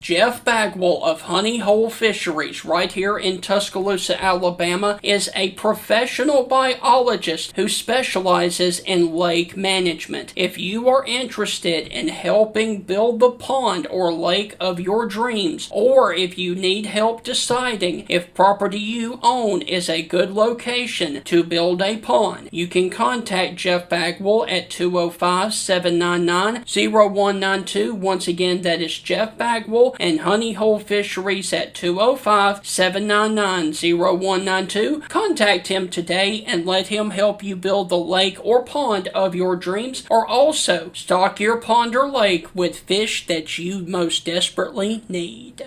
Jeff Bagwell of Honey Hole Fisheries right here in Tuscaloosa, Alabama is a professional biologist who specializes in lake management. If you are interested in helping build the pond or lake of your dreams, or if you need help deciding if property you own is a good location to build a pond, you can contact Jeff Bagwell at 205-799-0192. Once again, that is Jeff Bagwell and Honey Hole Fisheries at 205-799-0192. Contact him today and let him help you build the lake or pond of your dreams, or also stock your pond or lake with fish that you most desperately need.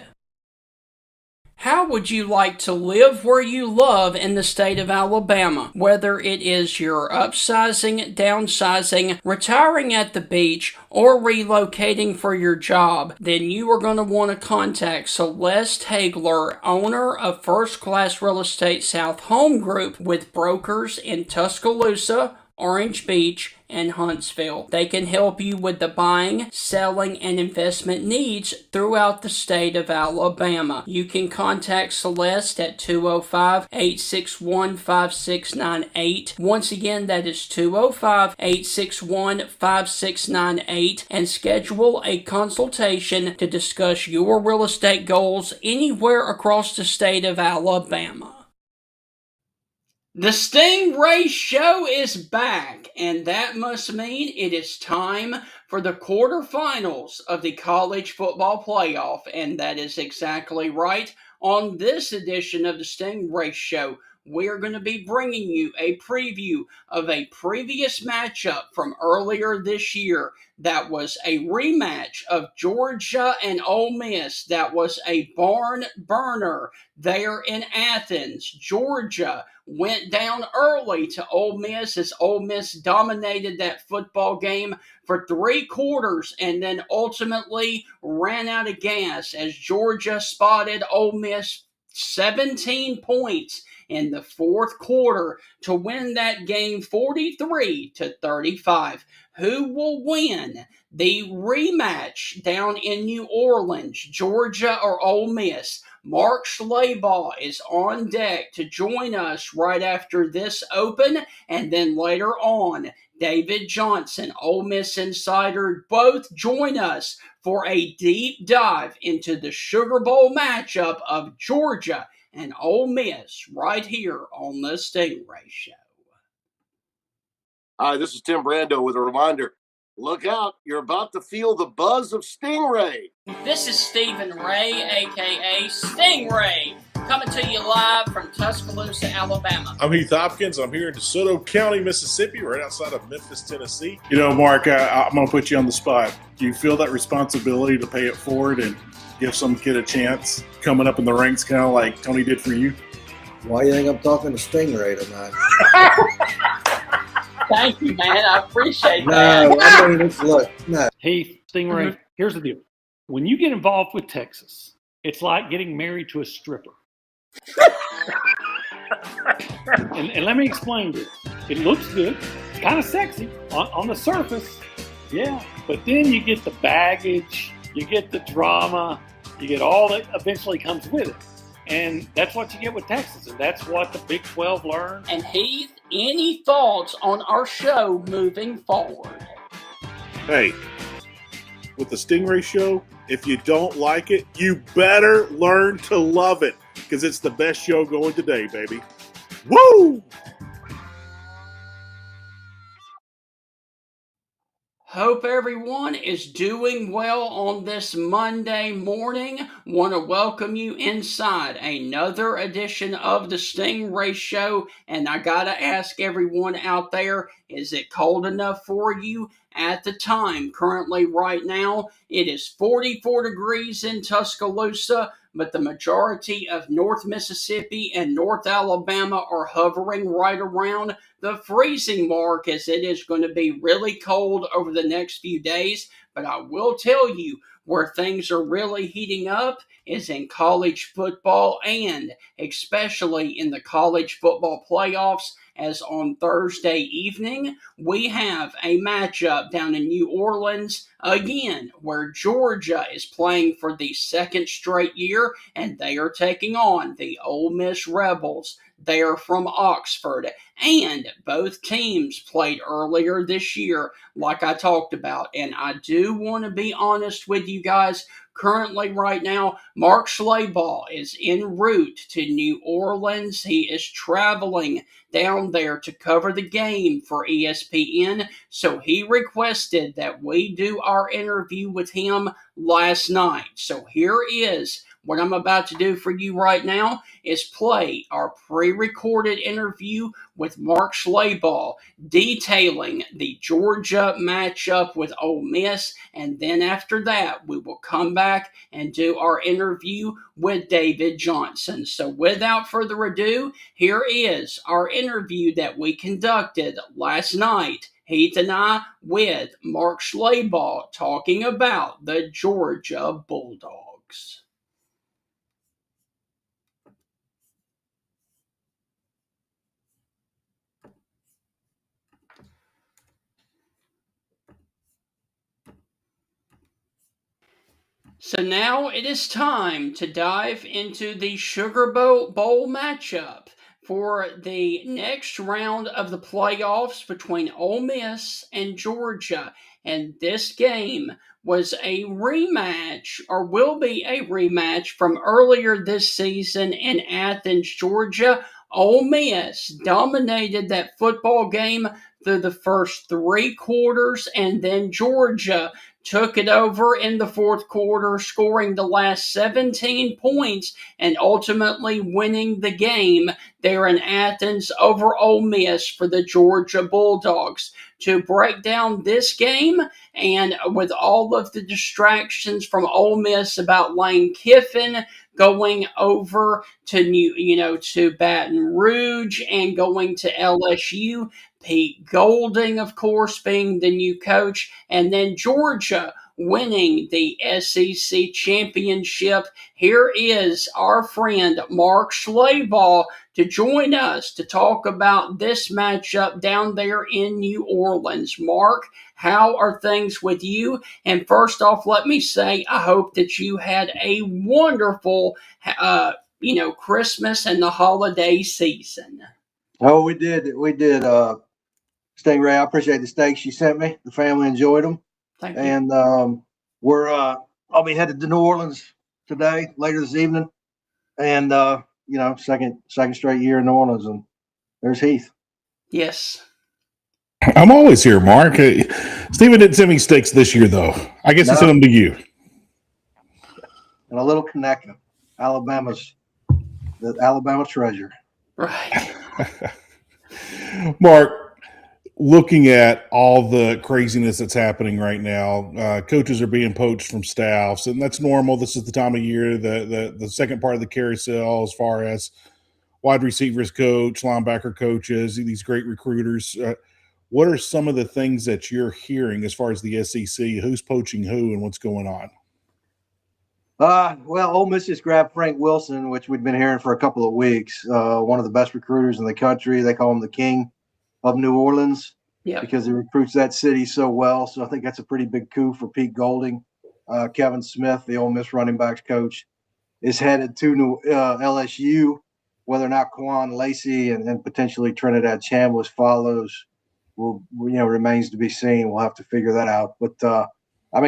How would you like to live where you love in the state of Alabama? Whether it is you're upsizing, downsizing, retiring at the beach, or relocating for your job, then you are going to want to contact Celeste Hagler, owner of First Class Real Estate South Home Group, with brokers in Tuscaloosa, Orange Beach, and Huntsville. They can help you with the buying, selling, and investment needs throughout the state of Alabama. You can contact Celeste at 205-861-5698. Once again, that is 205-861-5698, and schedule a consultation to discuss your real estate goals anywhere across the state of Alabama. The Stingray Show is back, and that must mean it is time for the quarterfinals of the college football playoff, and that is exactly right. On this edition of the Stingray Show, we're going to be bringing you a preview of a previous matchup from earlier this year. That was a rematch of Georgia and Ole Miss. That was a barn burner there in Athens. Georgia went down early to Ole Miss as Ole Miss dominated that football game for 3 quarters and then ultimately ran out of gas as Georgia spotted Ole Miss 17 points in the fourth quarter to win that game 43-35. Who will win the rematch down in New Orleans, Georgia or Ole Miss? Mark Schlabach is on deck to join us right after this open, and then later on, David Johnson, Ole Miss insider, both join us for a deep dive into the Sugar Bowl matchup of Georgia and Ole Miss right here on the Stingray Show. Hi, this is Tim Brando with a reminder. Look out, you're about to feel the buzz of Stingray. This is Stephen Ray, a.k.a. Stingray, coming to you live from Tuscaloosa, Alabama. I'm Heath Hopkins. I'm here in DeSoto County, Mississippi, right outside of Memphis, Tennessee. You know, Mark, I'm going to put you on the spot. Do you feel that responsibility to pay it forward and give some kid a chance coming up in the ranks, kind of like Tony did for you? Why do you think I'm talking to Stingray tonight? Thank you, man. I appreciate that. No, I mean, look, no. Hey, Stingray, Here's the deal. When you get involved with Texas, it's like getting married to a stripper. and let me explain this. It looks good. It's kind of sexy on the surface. Yeah. But then you get the baggage, you get the drama, you get all that eventually comes with it. And that's what you get with Texas, and that's what the Big 12 learned. And Heath, any thoughts on our show moving forward? Hey, with the Stingray Show, if you don't like it, you better learn to love it, because it's the best show going today, baby. Woo! Hope everyone is doing well on this Monday morning. Want to welcome you inside another edition of the Stingray Show. And I got to ask everyone out there, is it cold enough for you at the time? Currently, right now, it is 44 degrees in Tuscaloosa, but the majority of North Mississippi and North Alabama are hovering right around the freezing mark, as it is going to be really cold over the next few days. But I will tell you where things are really heating up is in college football, and especially in the college football playoffs, as on Thursday evening, we have a matchup down in New Orleans again, where Georgia is playing for the second straight year, and they are taking on the Ole Miss Rebels. They are from Oxford, and both teams played earlier this year, like I talked about. And I do want to be honest with you guys. Currently, right now, Mark Schlabach is en route to New Orleans. He is traveling down there to cover the game for ESPN. So he requested that we do our interview with him last night. So here is what I'm about to do for you right now is play our pre-recorded interview with Mark Schlabach detailing the Georgia matchup with Ole Miss, and then after that we will come back and do our interview with David Johnson. So without further ado, here is our interview that we conducted last night, Heath and I, with Mark Schlabach talking about the Georgia Bulldogs. So now it is time to dive into the Sugar Bowl matchup for the next round of the playoffs between Ole Miss and Georgia. And this game was a rematch, or will be a rematch, from earlier this season in Athens, Georgia. Ole Miss dominated that football game through the first three quarters, and then Georgia took it over in the fourth quarter, scoring the last 17 points and ultimately winning the game there in Athens over Ole Miss for the Georgia Bulldogs. To break down this game, and with all of the distractions from Ole Miss about Lane Kiffin going over to Baton Rouge and going to LSU, Pete Golding, of course, being the new coach, and then Georgia winning the SEC championship. Here is our friend Mark Schlabach to join us to talk about this matchup down there in New Orleans. Mark, how are things with you? And first off, let me say, I hope that you had a wonderful, Christmas and the holiday season. Oh, we did. We did. Stingray, I appreciate the steaks you sent me. The family enjoyed them. Thank you. And I'll be headed to New Orleans today, later this evening. And, second straight year in New Orleans. And there's Heath. Yes. I'm always here, Mark. Steven didn't send me steaks this year, though. I guess he sent them to you. And a little Conecuh, the Alabama treasure. Right. Mark, looking at all the craziness that's happening right now, coaches are being poached from staffs, and that's normal. This is the time of year, the second part of the carousel as far as wide receivers coach, linebacker coaches, these great recruiters. What are some of the things that you're hearing as far as the SEC? Who's poaching who and what's going on? Well, Ole Miss just grabbed Frank Wilson, which we'd been hearing for a couple of weeks. One of the best recruiters in the country. They call him the king of New Orleans because he recruits that city so well. So I think that's a pretty big coup for Pete Golding. Kevin Smith, the Ole Miss running backs coach, is headed to LSU. Whether or not Quan Lacey and potentially Trinidad Chambliss follows remains to be seen. We'll have to figure that out. But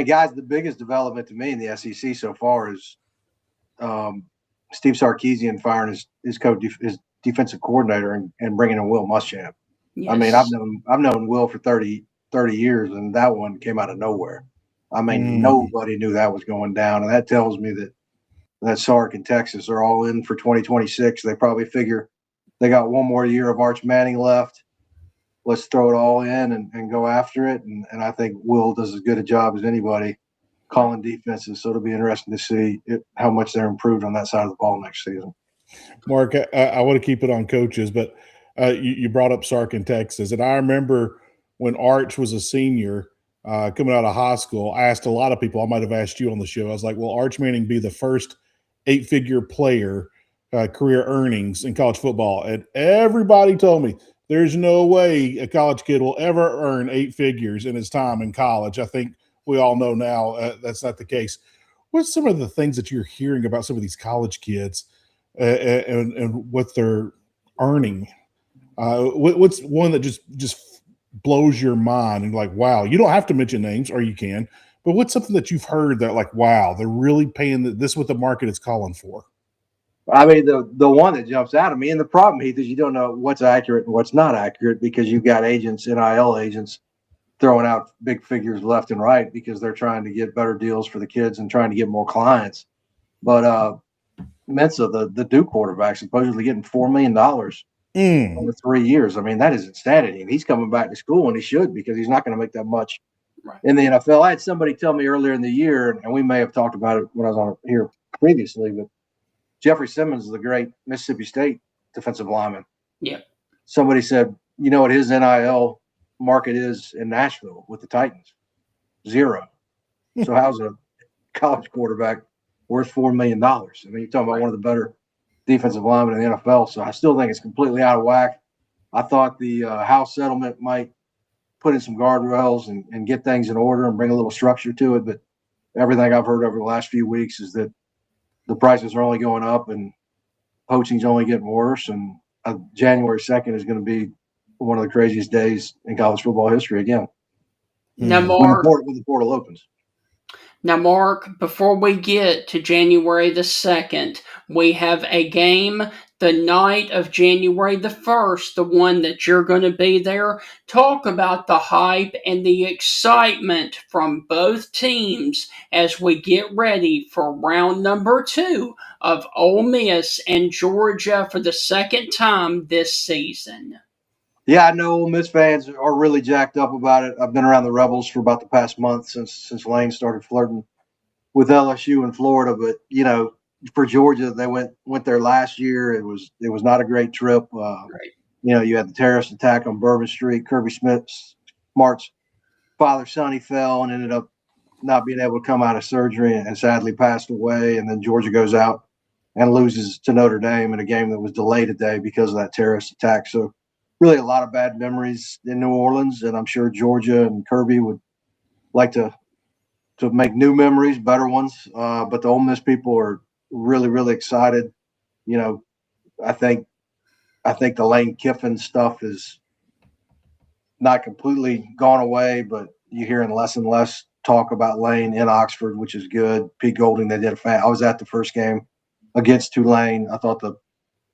guys, the biggest development to me in the SEC so far is Steve Sarkisian firing his defensive coordinator and bringing in Will Muschamp. Yes. I've known Will for 30 years, and that one came out of nowhere. Nobody knew that was going down, and that tells me that Sark and Texas are all in for 2026. They probably figure they got one more year of Arch Manning left. Let's throw it all in and go after it. And I think Will does as good a job as anybody calling defenses. So it'll be interesting to see how much they're improved on that side of the ball next season. Mark, I want to keep it on coaches, but you brought up Sark in Texas. And I remember when Arch was a senior, coming out of high school. I asked a lot of people, I might have asked you on the show, I was like, will Arch Manning be the first 8-figure player, career earnings in college football? And everybody told me there's no way a college kid will ever earn 8 figures in his time in college. I think we all know now that's not the case. What's some of the things that you're hearing about some of these college kids and what they're earning? What's one that just blows your mind and like, wow, you don't have to mention names, or you can, but what's something that you've heard that like, wow, they're really paying this is what the market is calling for? I mean, the one that jumps out at me, and the problem, Heath, is you don't know what's accurate and what's not accurate because you've got agents, NIL agents, throwing out big figures left and right because they're trying to get better deals for the kids and trying to get more clients. But Mensa, the Duke quarterback, supposedly getting $4 million over 3 years. I mean, that is insanity. And he's coming back to school, and he should, because he's not going to make that much in the NFL. I had somebody tell me earlier in the year, and we may have talked about it when I was on here previously, but Jeffrey Simmons is the great Mississippi State defensive lineman. Yeah. Somebody said, you know what his NIL market is in Nashville with the Titans? 0. So how's a college quarterback worth $4 million? I mean, you're talking about one of the better defensive linemen in the NFL. So I still think it's completely out of whack. I thought the House settlement might put in some guardrails and get things in order and bring a little structure to it. But everything I've heard over the last few weeks is that the prices are only going up and poaching's only getting worse. And January 2nd is going to be one of the craziest days in college football history again. Now, Mark, when the portal opens. Now, Mark, before we get to January the 2nd, we have a game the night of January the 1st, the one that you're going to be there. Talk about the hype and the excitement from both teams as we get ready for round number 2 of Ole Miss and Georgia for the second time this season. Yeah, I know Ole Miss fans are really jacked up about it. I've been around the Rebels for about the past month since Lane started flirting with LSU and Florida. But you know, for Georgia, they went there last year. It was not a great trip. Right. You know, you had the terrorist attack on Bourbon Street. Kirby Smart's father, Sonny, fell and ended up not being able to come out of surgery and sadly passed away. And then Georgia goes out and loses to Notre Dame in a game that was delayed a day because of that terrorist attack. So really a lot of bad memories in New Orleans, and I'm sure Georgia and Kirby would like to make new memories, better ones. But the Ole Miss people are really, really excited. You know, I think the Lane Kiffin stuff is not completely gone away, but you're hearing less and less talk about Lane in Oxford, which is good. Pete Golding, they did I was at the first game against Tulane. I thought the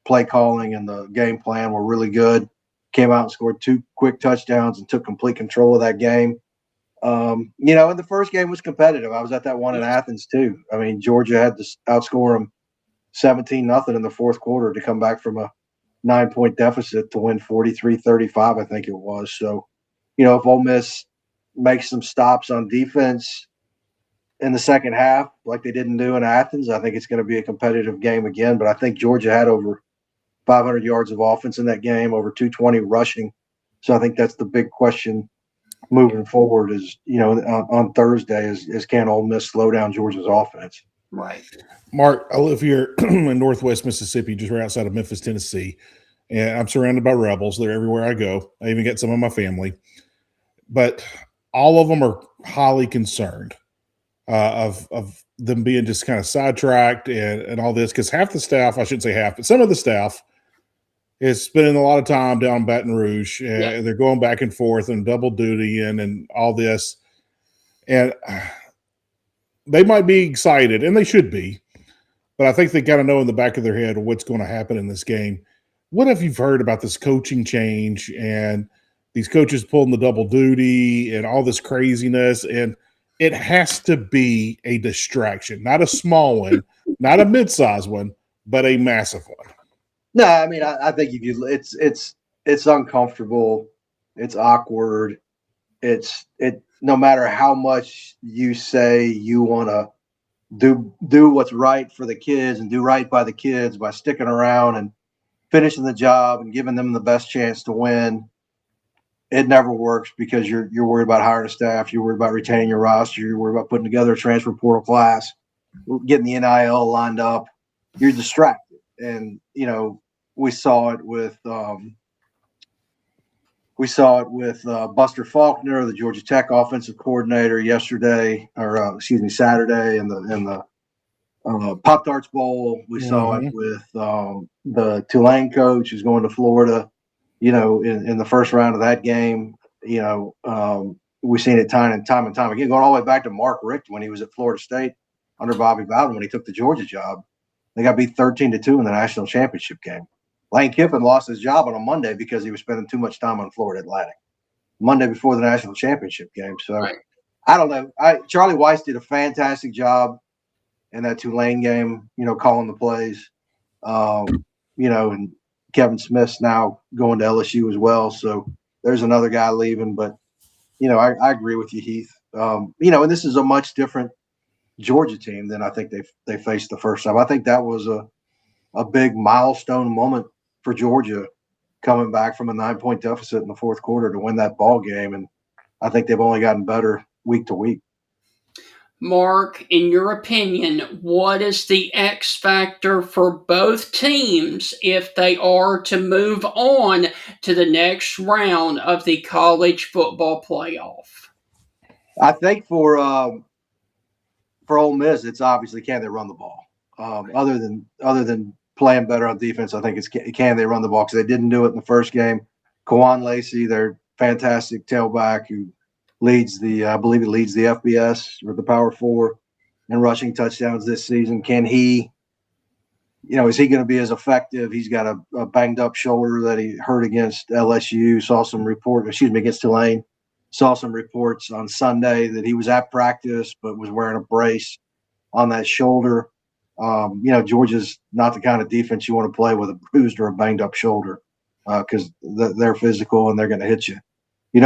play calling and the game plan were really good. Came out and scored 2 quick touchdowns and took complete control of that game. You know, and the first game was competitive. I was at that one in Athens too. I mean, Georgia had to outscore them 17-0 in the fourth quarter to come back from a 9-point deficit to win 43-35, I think it was. So, you know, if Ole Miss makes some stops on defense in the second half, like they didn't do in Athens, I think it's going to be a competitive game again. But I think Georgia had over 500 yards of offense in that game, over 220 rushing. So I think that's the big question moving forward is, you know, on Thursday is can Ole Miss slow down Georgia's offense? Right. Mark, I live here in Northwest Mississippi, just right outside of Memphis, Tennessee, and I'm surrounded by Rebels. They're everywhere I go. I even get some of my family, but all of them are highly concerned of them being just kind of sidetracked and all this, because half the staff, I shouldn't say half, but some of the staff is spending a lot of time down in Baton Rouge. And they're going back and forth and double duty and all this. And they might be excited, and they should be, but I think they kind of know in the back of their head what's going to happen in this game. What have you heard about this coaching change and these coaches pulling the double duty and all this craziness? And it has to be a distraction, not a small one, not a mid-sized one, but a massive one. No, I mean, I think if you, it's uncomfortable, it's awkward, no matter how much you say you want to do what's right for the kids and do right by the kids by sticking around and finishing the job and giving them the best chance to win. it never works because you're worried about hiring a staff, you're worried about retaining your roster, you're worried about putting together a transfer portal class, getting the NIL lined up. You're distracted, and we saw it with Buster Faulkner, the Georgia Tech offensive coordinator, Saturday, and the Pop-Tarts Bowl. We saw it with the Tulane coach who's going to Florida. In the first round of that game, we've seen it time and time again, going all the way back to Mark Richt when he was at Florida State under Bobby Bowden when he took the Georgia job. They got beat 13-2 in the national championship game. Lane Kiffin lost his job on a Monday because he was spending too much time on Florida Atlantic. Monday before the national championship game. So right. I don't know. Charlie Weiss did a fantastic job in that Tulane game, calling the plays. And Kevin Smith's now going to LSU as well. So there's another guy leaving. But, I agree with you, Heath. And this is a much different Georgia team than I think they faced the first time. I think that was a big milestone moment for Georgia coming back from a 9-point deficit in the fourth quarter to win that ball game. And I think they've only gotten better week to week. Mark, in your opinion, what is the X factor for both teams if they are to move on to the next round of the college football playoff? I think for Ole Miss, it's obviously can they run the ball. Other than playing better on defense, I think it's can they run the ball, because they didn't do it in the first game. Kawan Lacey, their fantastic tailback who leads I believe he leads the FBS or the Power 4 in rushing touchdowns this season. Can he, is he going to be as effective? He's got a banged up shoulder that he hurt against LSU. Against Tulane. Saw some reports on Sunday that he was at practice but was wearing a brace on that shoulder. Georgia's not the kind of defense you want to play with a bruised or a banged up shoulder because they're physical and they're going to hit you.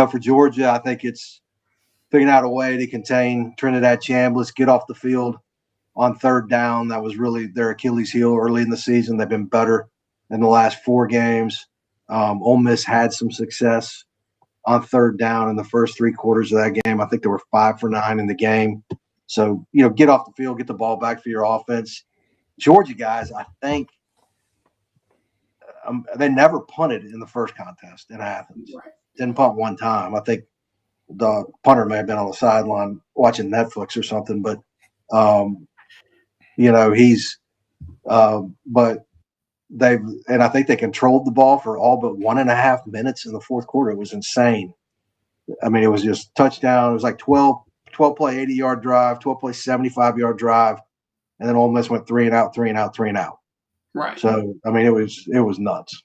For Georgia, I think it's figuring out a way to contain Trinidad Chambliss, get off the field on third down. That was really their Achilles heel early in the season. They've been better in the last 4 games. Ole Miss had some success on third down in the first 3 quarters of that game. I think they were 5 for 9 in the game. So, get off the field, get the ball back for your offense. Georgia guys, I think they never punted in the first contest in Athens. Right. Didn't punt one time. I think the punter may have been on the sideline watching Netflix or something, but I think they controlled the ball for all but 1.5 minutes in the fourth quarter. It was insane. I mean, it was just touchdown. It was like 12 play 80-yard drive, 12 play 75-yard drive, and then Ole Miss went 3 and out, 3 and out, 3 and out. Right. So I mean, it was nuts.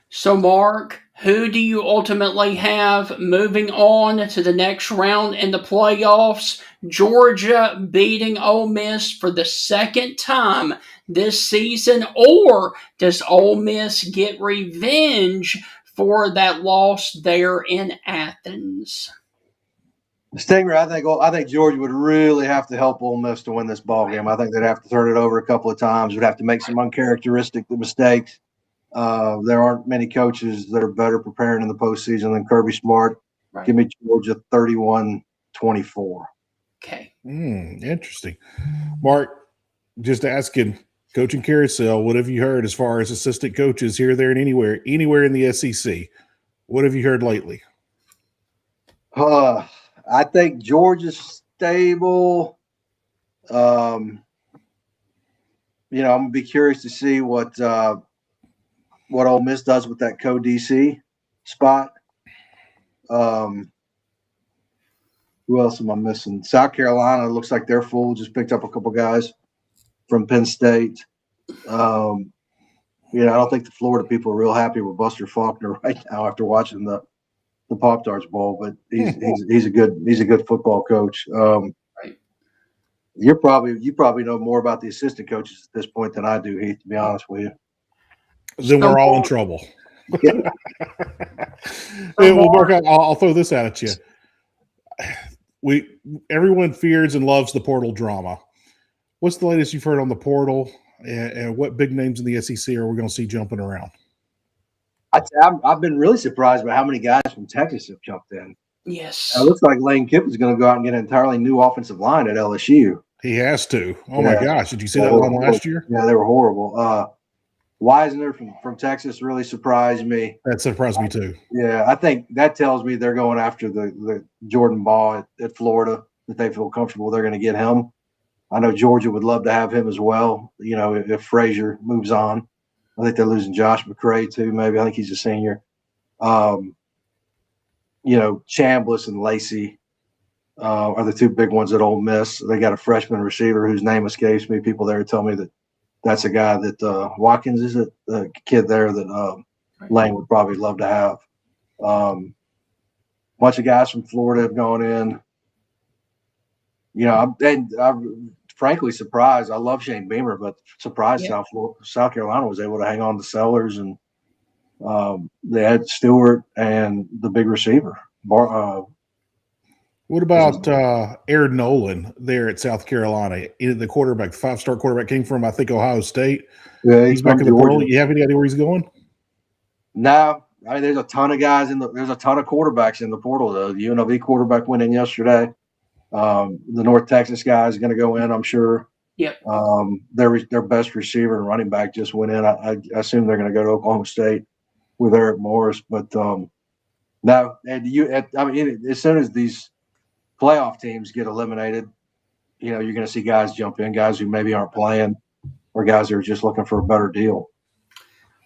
So, Mark, who do you ultimately have moving on to the next round in the playoffs? Georgia beating Ole Miss for the second time this season, or does Ole Miss get revenge for that loss there in Athens? Stinger, I think Georgia would really have to help Ole Miss to win this ball game. I think they'd have to turn it over a couple of times. Would have to make some uncharacteristic mistakes. There aren't many coaches that are better preparing in the postseason than Kirby Smart. Right. Give me Georgia 31-24. Okay. Interesting. Mark, just asking, coaching carousel, what have you heard as far as assistant coaches here, there, and anywhere in the SEC? What have you heard lately? I think Georgia's stable. I'm gonna be curious to see what Ole Miss does with that co-DC spot. Who else am I missing? South Carolina looks like they're full. Just picked up a couple guys from Penn State. I don't think the Florida people are real happy with Buster Faulkner right now after watching the Pop-Tarts Bowl, but he's a good football coach. Right. You probably know more about the assistant coaches at this point than I do, Heath, to be honest with you. Then we're all in trouble. Yeah. Well, Mark, I'll throw this out at you. Everyone fears and loves the portal drama. What's the latest you've heard on the portal, and what big names in the SEC are we going to see jumping around? I've been really surprised by how many guys from Texas have jumped in. Yes. It looks like Lane Kiffin's going to go out and get an entirely new offensive line at LSU. He has to. Oh, my gosh. Did you see that they line were last year? Yeah, they were horrible. Wisner from Texas really surprised me. That surprised me too. Yeah, I think that tells me they're going after the Jordan Ball at Florida, that they feel comfortable they're going to get him. I know Georgia would love to have him as well, if Frazier moves on. I think they're losing Josh McCray too, maybe. I think he's a senior. Chambliss and Lacey are the two big ones at Ole Miss. They got a freshman receiver whose name escapes me. People there tell me that's a guy that Watkins is the kid there that Lane would probably love to have. Bunch of guys from Florida have gone in. I'm frankly surprised. I love Shane Beamer, but surprised South Carolina was able to hang on to Sellers, and they had Stewart and the big receiver. What about Aaron Nolan there at South Carolina? The quarterback, 5-star quarterback, came from, I think, Ohio State. Yeah, he's back in the portal. You have any idea where he's going? No. I mean, there's a ton of guys there's a ton of quarterbacks in the portal. The UNLV quarterback went in yesterday. The North Texas guy is going to go in, I'm sure. Yep. Their best receiver and running back just went in. I assume they're going to go to Oklahoma State with Eric Morris. But no, and as soon as these playoff teams get eliminated, you're going to see guys jump in, guys who maybe aren't playing, or guys who are just looking for a better deal.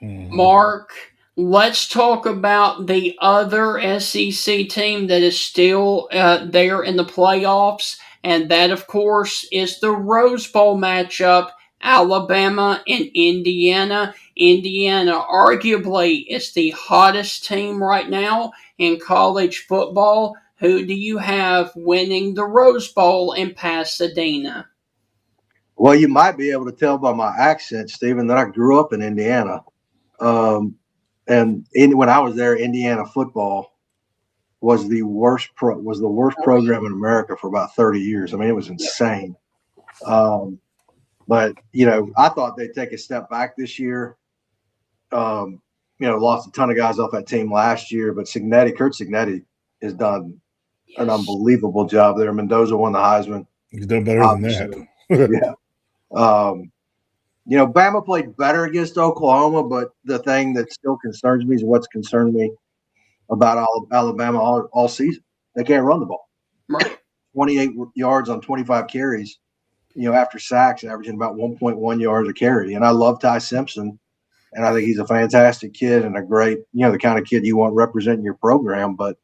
Mark, let's talk about the other SEC team that is still there in the playoffs, and that, of course, is the Rose Bowl matchup, Alabama and Indiana. Indiana arguably is the hottest team right now in college football. Who do you have winning the Rose Bowl in Pasadena? Well, you might be able to tell by my accent, Stephen, that I grew up in Indiana. And when I was there, Indiana football was the worst program in America for about 30 years. I mean, it was insane. But I thought they'd take a step back this year. Lost a ton of guys off that team last year, but Kurt Cignetti has done an unbelievable job there. Mendoza won the Heisman. He's done better than that. Yeah. Bama played better against Oklahoma, but the thing that still concerns me is what's concerned me about Alabama all season. They can't run the ball. Right. 28 yards on 25 carries, after sacks, averaging about 1.1 yards a carry. And I love Ty Simpson, and I think he's a fantastic kid and a great, the kind of kid you want representing your program. But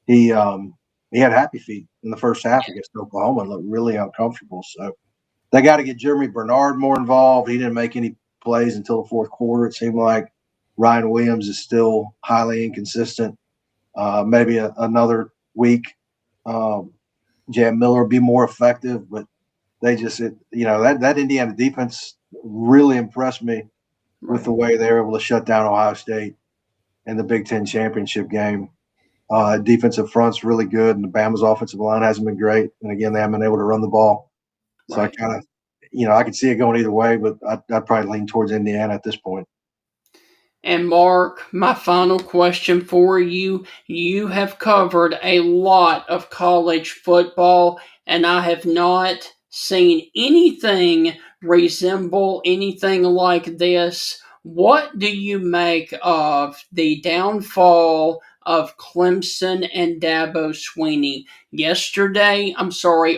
he had happy feet in the first half against Oklahoma and looked really uncomfortable. So they got to get Jeremy Bernard more involved. He didn't make any plays until the fourth quarter. It seemed like Ryan Williams is still highly inconsistent. Maybe another week, Jam Miller will be more effective. But they just, that Indiana defense really impressed me with the way they were able to shut down Ohio State in the Big Ten championship game. Defensive front's really good, and the Bama's offensive line hasn't been great. And again, they haven't been able to run the ball. So I kind of, I could see it going either way, but I'd probably lean towards Indiana at this point. And Mark, my final question for you. You have covered a lot of college football, and I have not seen anything resemble anything like this. What do you make of the downfall of Clemson and Dabo Swinney?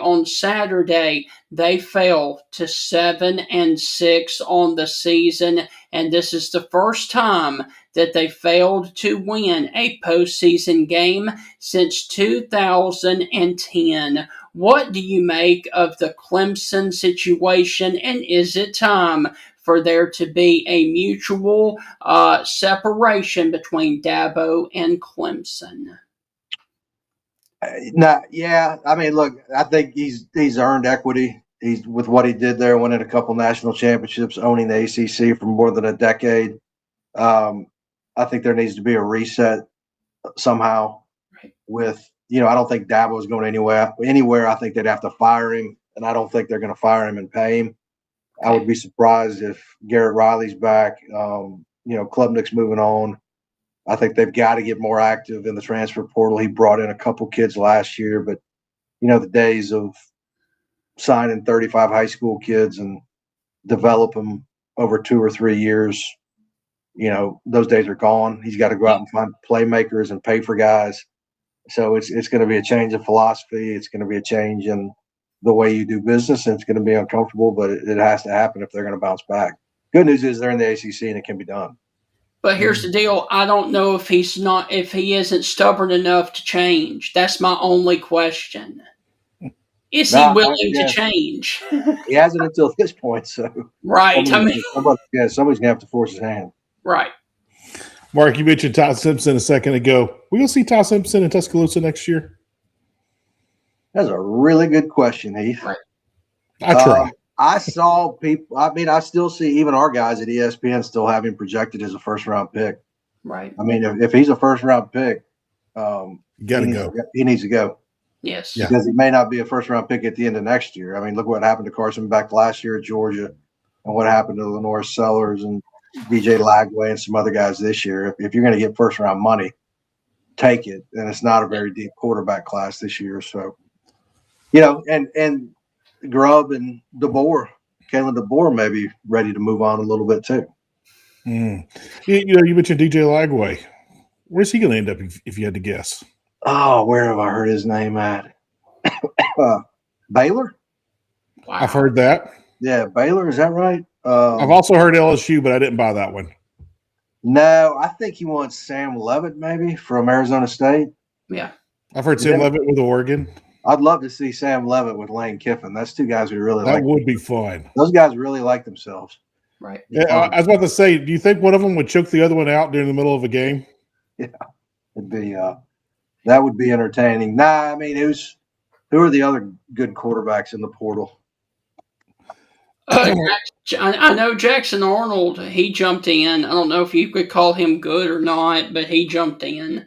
On Saturday, they fell to 7-6 on the season, and this is the first time that they failed to win a postseason game since 2010. What do you make of the Clemson situation, and is it time for there to be a mutual separation between Dabo and Clemson? I mean, look, I think he's earned equity. He's with what he did there, winning a couple national championships, owning the ACC for more than a decade. I think there needs to be a reset somehow. With I don't think Dabo is going anywhere. I think they'd have to fire him, and I don't think they're going to fire him and pay him. I would be surprised if Garrett Riley's back. Klubnik's moving on. I think they've got to get more active in the transfer portal. He brought in a couple kids last year, but the days of signing 35 high school kids and develop them over 2 or 3 years, those days are gone. He's got to go out and find playmakers and pay for guys. So it's going to be a change of philosophy. It's going to be a change in the way you do business, and it's going to be uncomfortable, but it has to happen if they're going to bounce back. Good news is they're in the ACC and it can be done. But here's the deal. I don't know if he isn't stubborn enough to change. That's my only question. Is he willing to change? He hasn't until this point, so. Right. Somebody's going to have to force his hand. Right. Mark, you mentioned Ty Simpson a second ago. Will you see Ty Simpson in Tuscaloosa next year? That's a really good question, Heath. Right. I try. I saw people. I mean, I still see even our guys at ESPN still have him projected as a first-round pick. Right. I mean, if he's a first-round pick, you got to go. He needs to go. Yes. Because he may not be a first-round pick at the end of next year. I mean, look what happened to Carson Beck last year at Georgia, and what happened to Lenore Sellers and DJ Lagway and some other guys this year. If you're going to get first-round money, take it. And it's not a very deep quarterback class this year, so and Grubb and Kalen DeBoer may be ready to move on a little bit too. You mentioned DJ Lagway. Where's he going to end up if you had to guess? Oh, where have I heard his name at? Baylor? Wow. I've heard that. Yeah, Baylor. Is that right? I've also heard LSU, but I didn't buy that one. No, I think he wants Sam Leavitt maybe from Arizona State. Yeah. I've heard Sam Leavitt with Oregon. I'd love to see Sam Leavitt with Lane Kiffin. That's two guys who really like. That would be fun. Those guys really like themselves. Right. I was about to say, do you think one of them would choke the other one out during the middle of a game? Yeah, it'd be that would be entertaining. Nah, I mean, who are the other good quarterbacks in the portal? I know Jackson Arnold. He jumped in. I don't know if you could call him good or not, but he jumped in.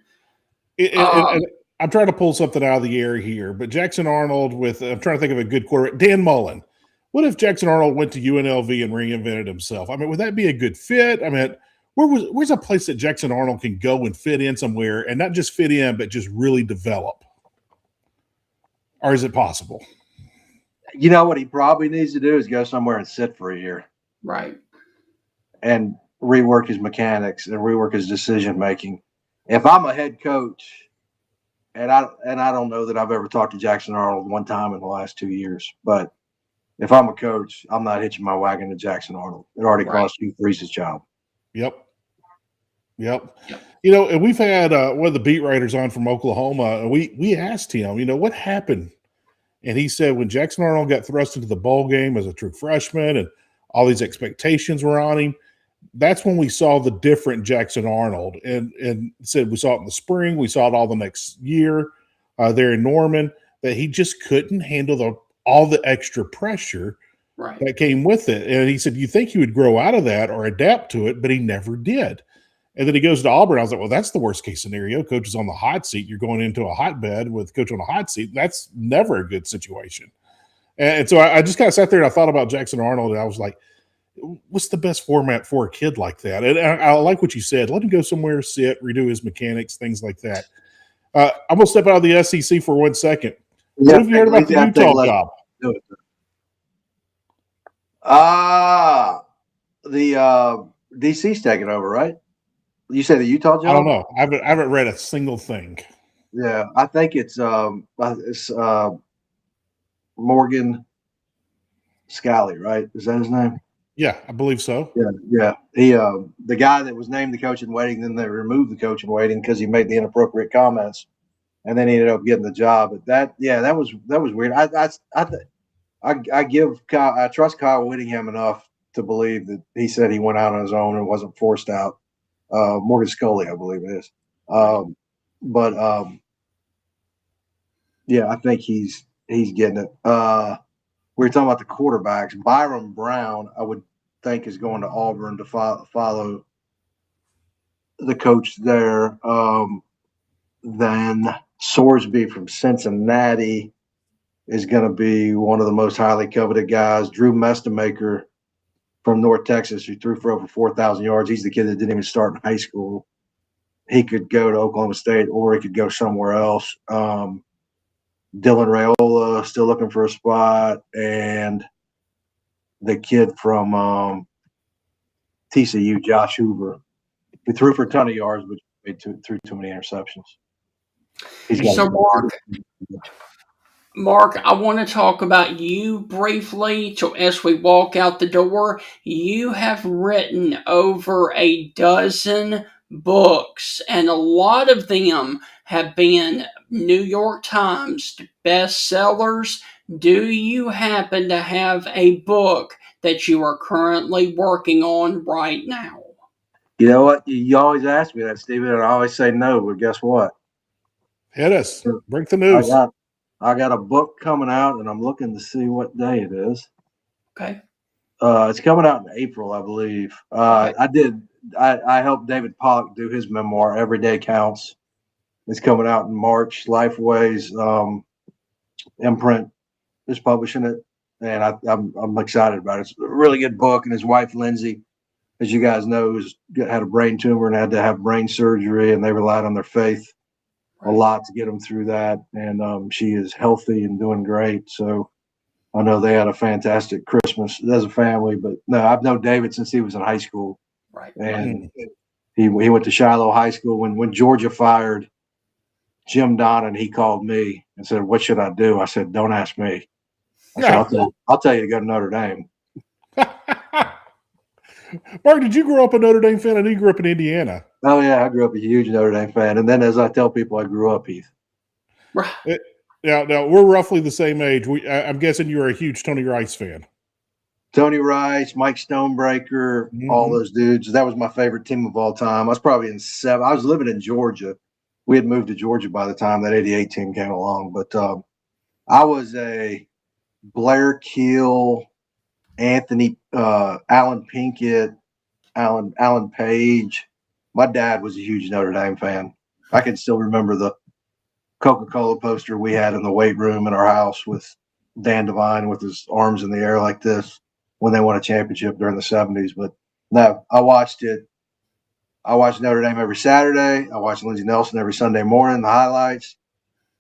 And I'm trying to pull something out of the air here, but Jackson Arnold I'm trying to think of a good quarterback. Dan Mullen. What if Jackson Arnold went to UNLV and reinvented himself? I mean, would that be a good fit? I mean, where's a place that Jackson Arnold can go and fit in somewhere, and not just fit in, but just really develop? Or is it possible? You know what he probably needs to do is go somewhere and sit for a year. Right. And rework his mechanics and rework his decision making. If I'm a head coach, and I don't know that I've ever talked to Jackson Arnold one time in the last 2 years, but if I'm a coach, I'm not hitching my wagon to Jackson Arnold. It already cost Hugh Freeze's job. Yep. And we've had one of the beat writers on from Oklahoma, and we asked him, what happened? And he said when Jackson Arnold got thrust into the bowl game as a true freshman and all these expectations were on him, that's when we saw the different Jackson Arnold. And said we saw it in the spring, we saw it all the next year there in Norman, that he just couldn't handle all the extra pressure that came with it. And he said, you think he would grow out of that or adapt to it, but he never did. And then he goes to Auburn. I was like, well, that's the worst case scenario. Coach is on the hot seat. You're going into a hotbed with coach on a hot seat. That's never a good situation. And so I just kind of sat there and I thought about Jackson Arnold, and I was like, what's the best format for a kid like that? And I like what you said. Let him go somewhere, sit, redo his mechanics, things like that. I'm going to step out of the SEC for 1 second. What have you heard about the Utah job? The DC's taking over, right? You say the Utah job? I don't know. I haven't read a single thing. Yeah, I think it's Morgan Scally, right? Is that his name? Yeah, I believe so. Yeah. He the guy that was named the coach in waiting, then they removed the coach in waiting because he made the inappropriate comments, and then he ended up getting the job. But that was weird. I trust Kyle Whittingham enough to believe that he said he went out on his own and wasn't forced out. Morgan Scully, I believe it is. Yeah, I think he's getting it. We were talking about the quarterbacks. Byron Brown, I would think, is going to Auburn to follow the coach there. Then Sorsby from Cincinnati is going to be one of the most highly coveted guys. Drew Mestemaker from North Texas, who threw for over 4,000 yards. He's the kid that didn't even start in high school. he could go to Oklahoma State or he could go somewhere else. Dylan Raiola still looking for a spot, and the kid from TCU, Josh Hoover, who threw for a ton of yards, but threw too many interceptions. So, Mark, I want to talk about you briefly. So, as we walk out the door, you have written over a dozen books, and a lot of them have been New York Times bestsellers. Do you happen to have a book that you are currently working on right now? You know what? You always ask me that, Stephen, and I always say no, but guess what? Hit us. Break the news. I got a book coming out, and I'm looking to see what day it is. Okay. It's coming out in April, I believe. Okay. I helped David Pollock do his memoir, Every Day Counts. It's coming out in March. Lifeways imprint is publishing it, and I'm excited about it. It's a really good book, and his wife, Lindsay, as you guys know, had a brain tumor and had to have brain surgery, and they relied on their faith a lot to get them through that. And she is healthy and doing great. So I know they had a fantastic Christmas as a family. But no, I've known David since he was in high school. Right. And he went to Shiloh High School. When Georgia fired Jim Donnan, he called me and said, "What should I do?" I said, "Don't ask me." I said, I'll tell you to go to Notre Dame. Mark, did you grow up a Notre Dame fan? I knew you grew up in Indiana. Oh, yeah, I grew up a huge Notre Dame fan. And then, as I tell people, I grew up, Heath. Now, we're roughly the same age. I'm guessing you were a huge Tony Rice fan. Tony Rice, Mike Stonebreaker, all those dudes. That was my favorite team of all time. I was probably in seven. I was living in Georgia. We had moved to Georgia by the time that '88 team came along. But I was a Blair Keel, Anthony, Alan Pinkett, Alan Page. My dad was a huge Notre Dame fan. I can still remember the Coca-Cola poster we had in the weight room in our house with Dan Devine with his arms in the air like this when they won a championship during the 70s. But no, I watched it. I watched Notre Dame every Saturday. I watched Lindsey Nelson every Sunday morning, the highlights.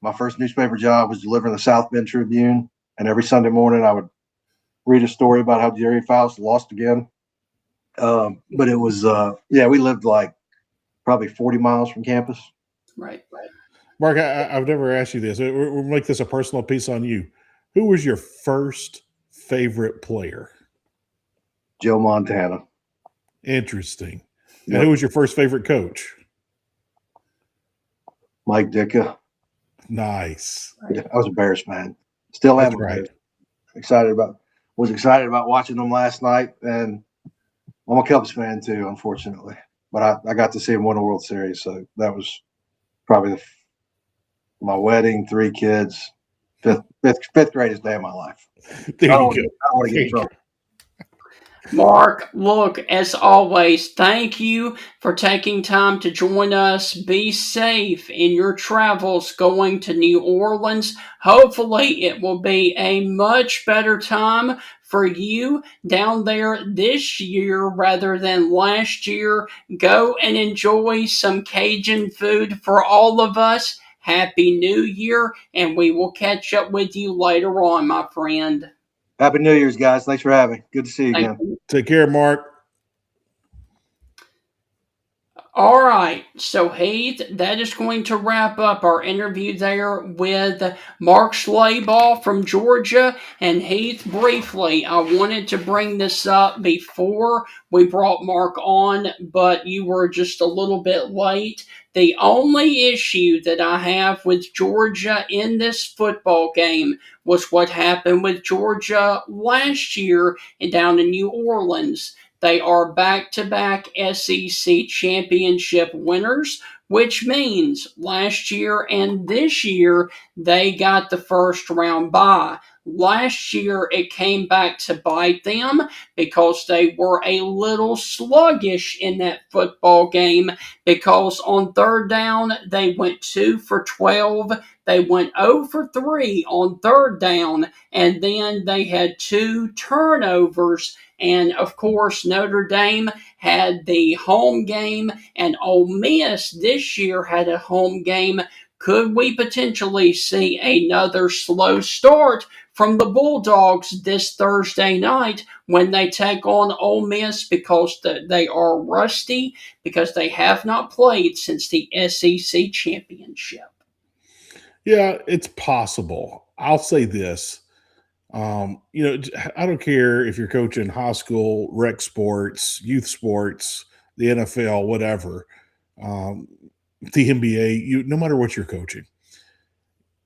My first newspaper job was delivering the South Bend Tribune. And every Sunday morning I would read a story about how Jerry Faust lost again. But it was, we lived like probably 40 miles from campus. Right. Mark, I've never asked you this. We'll make this a personal piece on you. Who was your first favorite player? Joe Montana. Interesting. Yep. And who was your first favorite coach? Mike Ditka. Nice. Yeah, I was a Bears fan. Still am. Right. Was excited about watching them last night, and I'm a Cubs fan too, unfortunately. But I got to see them win a World Series, so that was probably my wedding, 3 kids, fifth greatest day of my life. There you go. I don't want to get in trouble. Mark, look, as always, thank you for taking time to join us. Be safe in your travels going to New Orleans. Hopefully, it will be a much better time for you down there this year rather than last year. Go and enjoy some Cajun food for all of us. Happy New Year, and we will catch up with you later on, my friend. Happy New Year's, guys. Thanks for having me. Good to see you again. Take care, Mark. All right, so Heath, that is going to wrap up our interview there with Mark Schlabach from Georgia. And Heath, briefly, I wanted to bring this up before we brought Mark on, but you were just a little bit late. The only issue that I have with Georgia in this football game was what happened with Georgia last year down in New Orleans. They are back-to-back SEC championship winners, which means last year and this year they got the first round bye. Last year, it came back to bite them because they were a little sluggish in that football game, because on third down, they went 2 for 12. They went 0 for 3 on third down, and then they had 2 turnovers. And of course, Notre Dame had the home game, and Ole Miss this year had a home game. Could we potentially see another slow start from the Bulldogs this Thursday night when they take on Ole Miss, because they are rusty, because they have not played since the SEC championship? Yeah, it's possible. I'll say this. I don't care if you're coaching high school, rec sports, youth sports, the NFL, whatever, um, the NBA, no matter what you're coaching,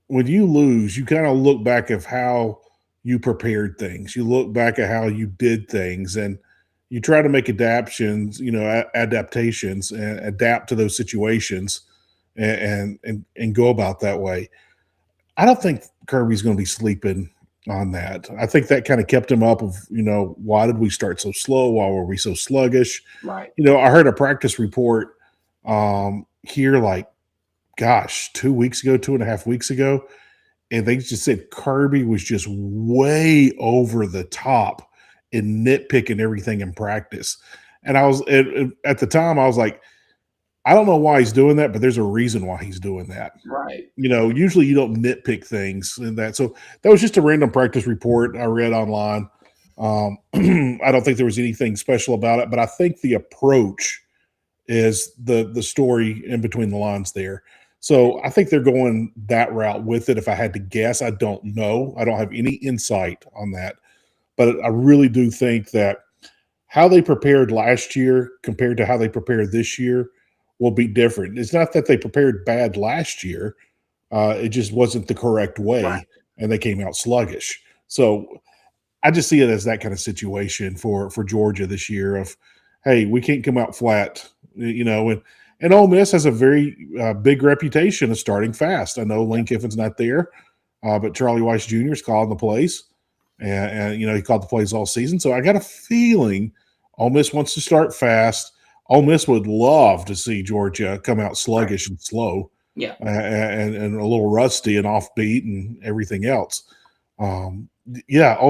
when you lose, you kind of look back of how you prepared things. You look back at how you did things, and you try to make adaptations and adapt to those situations, and go about that way. I don't think Kirby's going to be sleeping on that. I think that kind of kept him up of, why did we start so slow? Why were we so sluggish? Right. I heard a practice report here, like, 2.5 weeks ago, and they just said Kirby was just way over the top in nitpicking everything in practice. And I was at the time, I was like, I don't know why he's doing that, but there's a reason why he's doing that. Right. Usually you don't nitpick things and that. So that was just a random practice report I read online. I don't think there was anything special about it, but I think the approach is the story in between the lines there. So I think they're going that route with it. If I had to guess, I don't know. I don't have any insight on that. But I really do think that how they prepared last year compared to how they prepared this year will be different. It's not that they prepared bad last year. It just wasn't the correct way, right, and they came out sluggish. So I just see it as that kind of situation for Georgia this year of, hey, we can't come out flat, and Ole Miss has a very big reputation of starting fast. I know Lane Kiffin's not there, but Charlie Weiss Jr. is calling the plays, and he called the plays all season. So I got a feeling Ole Miss wants to start fast. Ole Miss would love to see Georgia come out sluggish and slow, and a little rusty and offbeat and everything else. Ole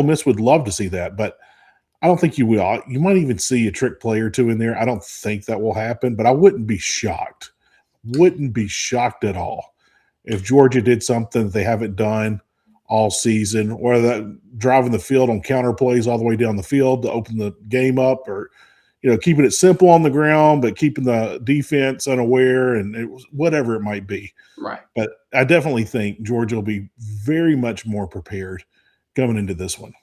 Miss would love to see that, but I don't think you will. You might even see a trick play or two in there. I don't think that will happen, but I wouldn't be shocked. Wouldn't be shocked at all if Georgia did something that they haven't done all season, or that driving the field on counter plays all the way down the field to open the game up, or keeping it simple on the ground, but keeping the defense unaware, and whatever it might be. Right. But I definitely think Georgia will be very much more prepared coming into this one.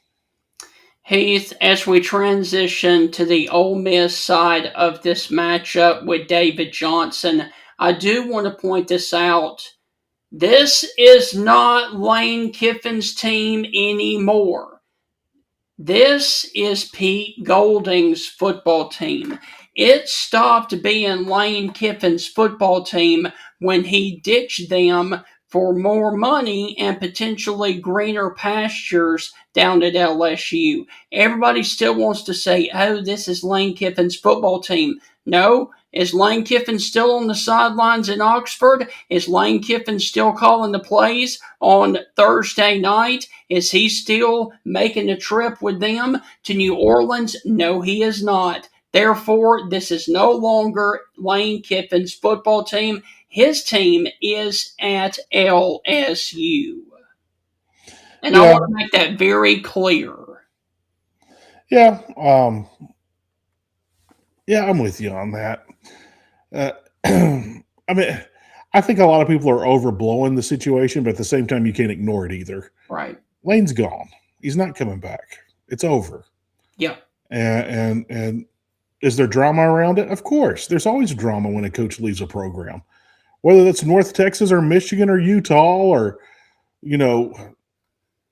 Heath, as we transition to the Ole Miss side of this matchup with David Johnson, I do want to point this out. This is not Lane Kiffin's team anymore. This is Pete Golding's football team. It stopped being Lane Kiffin's football team when he ditched them for more money and potentially greener pastures down at LSU. Everybody still wants to say, oh, this is Lane Kiffin's football team. No. Is Lane Kiffin still on the sidelines in Oxford? Is Lane Kiffin still calling the plays on Thursday night? Is he still making a trip with them to New Orleans? No, he is not. Therefore, this is no longer Lane Kiffin's football team. His team is at LSU. And I want to make that very clear. Yeah. I'm with you on that. I mean, I think a lot of people are overblowing the situation, but at the same time, you can't ignore it either. Right. Lane's gone. He's not coming back. It's over. Yeah. And is there drama around it? Of course. There's always drama when a coach leaves a program, whether that's North Texas or Michigan or Utah or,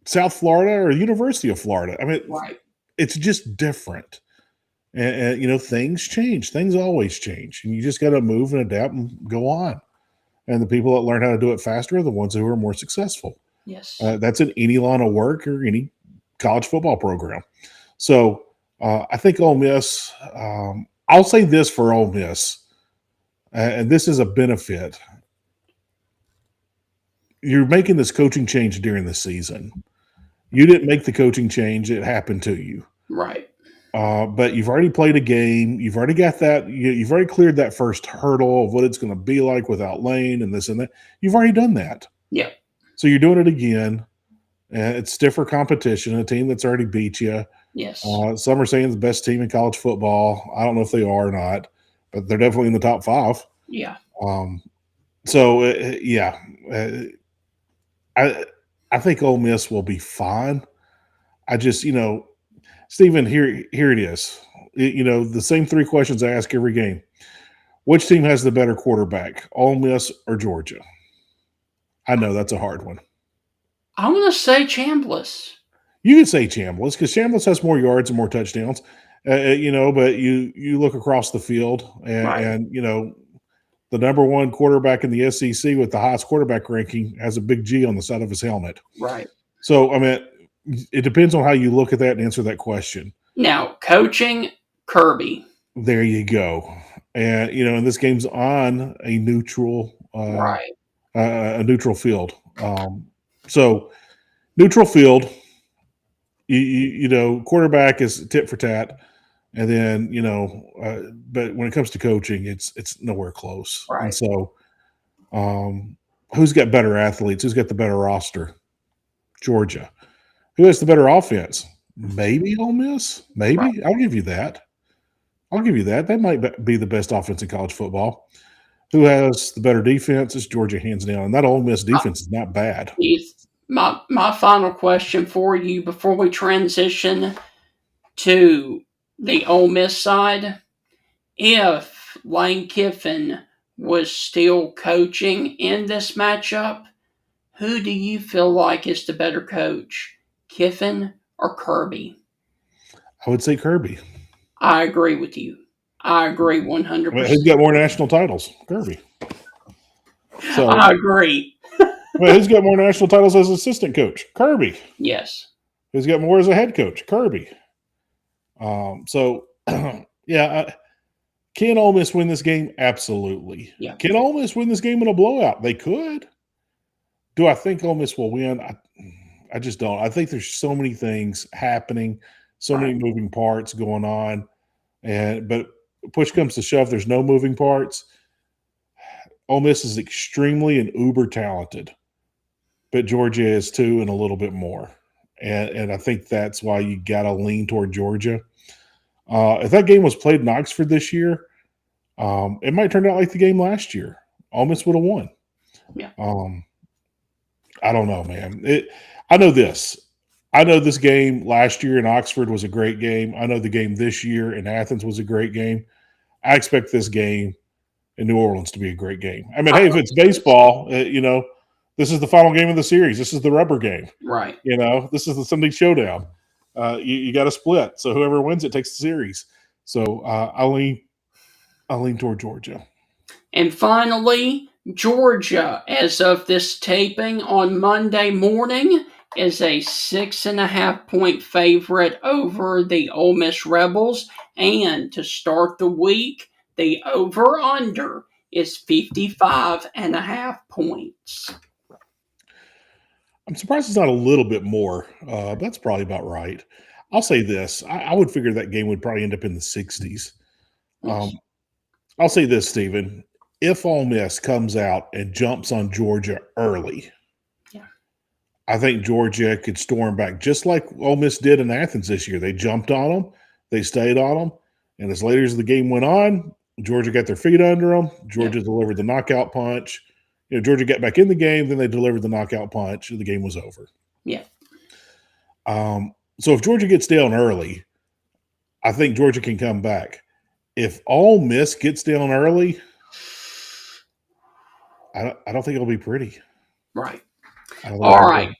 South Florida or the University of Florida. I mean, right. It's just different. And things change. Things always change. And you just got to move and adapt and go on. And the people that learn how to do it faster are the ones who are more successful. Yes. That's in any line of work or any college football program. So I think Ole Miss, I'll say this for Ole Miss, and this is a benefit. You're making this coaching change during the season. You didn't make the coaching change. It happened to you. Right. But you've already played a game. You've already got that. You've already cleared that first hurdle of what it's going to be like without Lane and this and that. You've already done that. Yeah. So you're doing it again. And it's stiffer competition, a team that's already beat you. Yes. Some are saying the best team in college football. I don't know if they are or not, but they're definitely in the top 5. Yeah. I think Ole Miss will be fine. I just, Stephen, here it is. The same 3 questions I ask every game. Which team has the better quarterback, Ole Miss or Georgia? I know that's a hard one. I'm going to say Chambliss. You can say Chambliss because Chambliss has more yards and more touchdowns, but you look across the field and the number 1 quarterback in the SEC with the highest quarterback ranking has a big G on the side of his helmet. Right. So, I mean, it depends on how you look at that and answer that question. Now, coaching, Kirby. There you go. And, and this game's on a neutral right. A neutral field. So, neutral field, quarterback is tit for tat. And then, but when it comes to coaching, it's nowhere close. Right. And so, who's got better athletes? Who's got the better roster? Georgia. Who has the better offense? Maybe Ole Miss. Maybe. Right. I'll give you that. They might be the best offense in college football. Who has the better defense? It's Georgia, hands down. And that Ole Miss defense is not bad. My final question for you before we transition to the Ole Miss side. If Lane Kiffin was still coaching in this matchup, who do you feel like is the better coach, Kiffin or Kirby? I would say Kirby. I agree with you. I agree 100%. Well, who's got more national titles? Kirby. So, I agree. Well, who's got more national titles as assistant coach? Kirby. Yes. Who's got more as a head coach? Kirby. Can Ole Miss win this game? Absolutely. Yeah. Can Ole Miss win this game in a blowout? They could. Do I think Ole Miss will win? I just don't. I think there's so many things happening, so many moving parts going on, but push comes to shove, there's no moving parts. Ole Miss is extremely and uber talented, but Georgia is too, and a little bit more. And I think that's why you got to lean toward Georgia. If that game was played in Oxford this year, it might turn out like the game last year. Ole Miss would have won. Yeah. I don't know, man. I know this. I know this game last year in Oxford was a great game. I know the game this year in Athens was a great game. I expect this game in New Orleans to be a great game. I mean, hey, if it's baseball, this is the final game of the series. This is the rubber game. Right. This is the Sunday showdown. You got to split. So whoever wins it takes the series. So I'll lean toward Georgia. And finally, Georgia, as of this taping on Monday morning, is a 6.5-point favorite over the Ole Miss Rebels. And to start the week, the over-under is 55.5 points. I'm surprised it's not a little bit more. That's probably about right. I'll say this. I would figure that game would probably end up in the 60s. I'll say this, Stephen. If Ole Miss comes out and jumps on Georgia early, I think Georgia could storm back just like Ole Miss did in Athens this year. They jumped on them. They stayed on them. And as later as the game went on, Georgia got their feet under them. Georgia delivered the knockout punch. Georgia got back in the game. Then they delivered the knockout punch. And the game was over. Yeah. So if Georgia gets down early, I think Georgia can come back. If Ole Miss gets down early, I don't think it'll be pretty. Right. All right.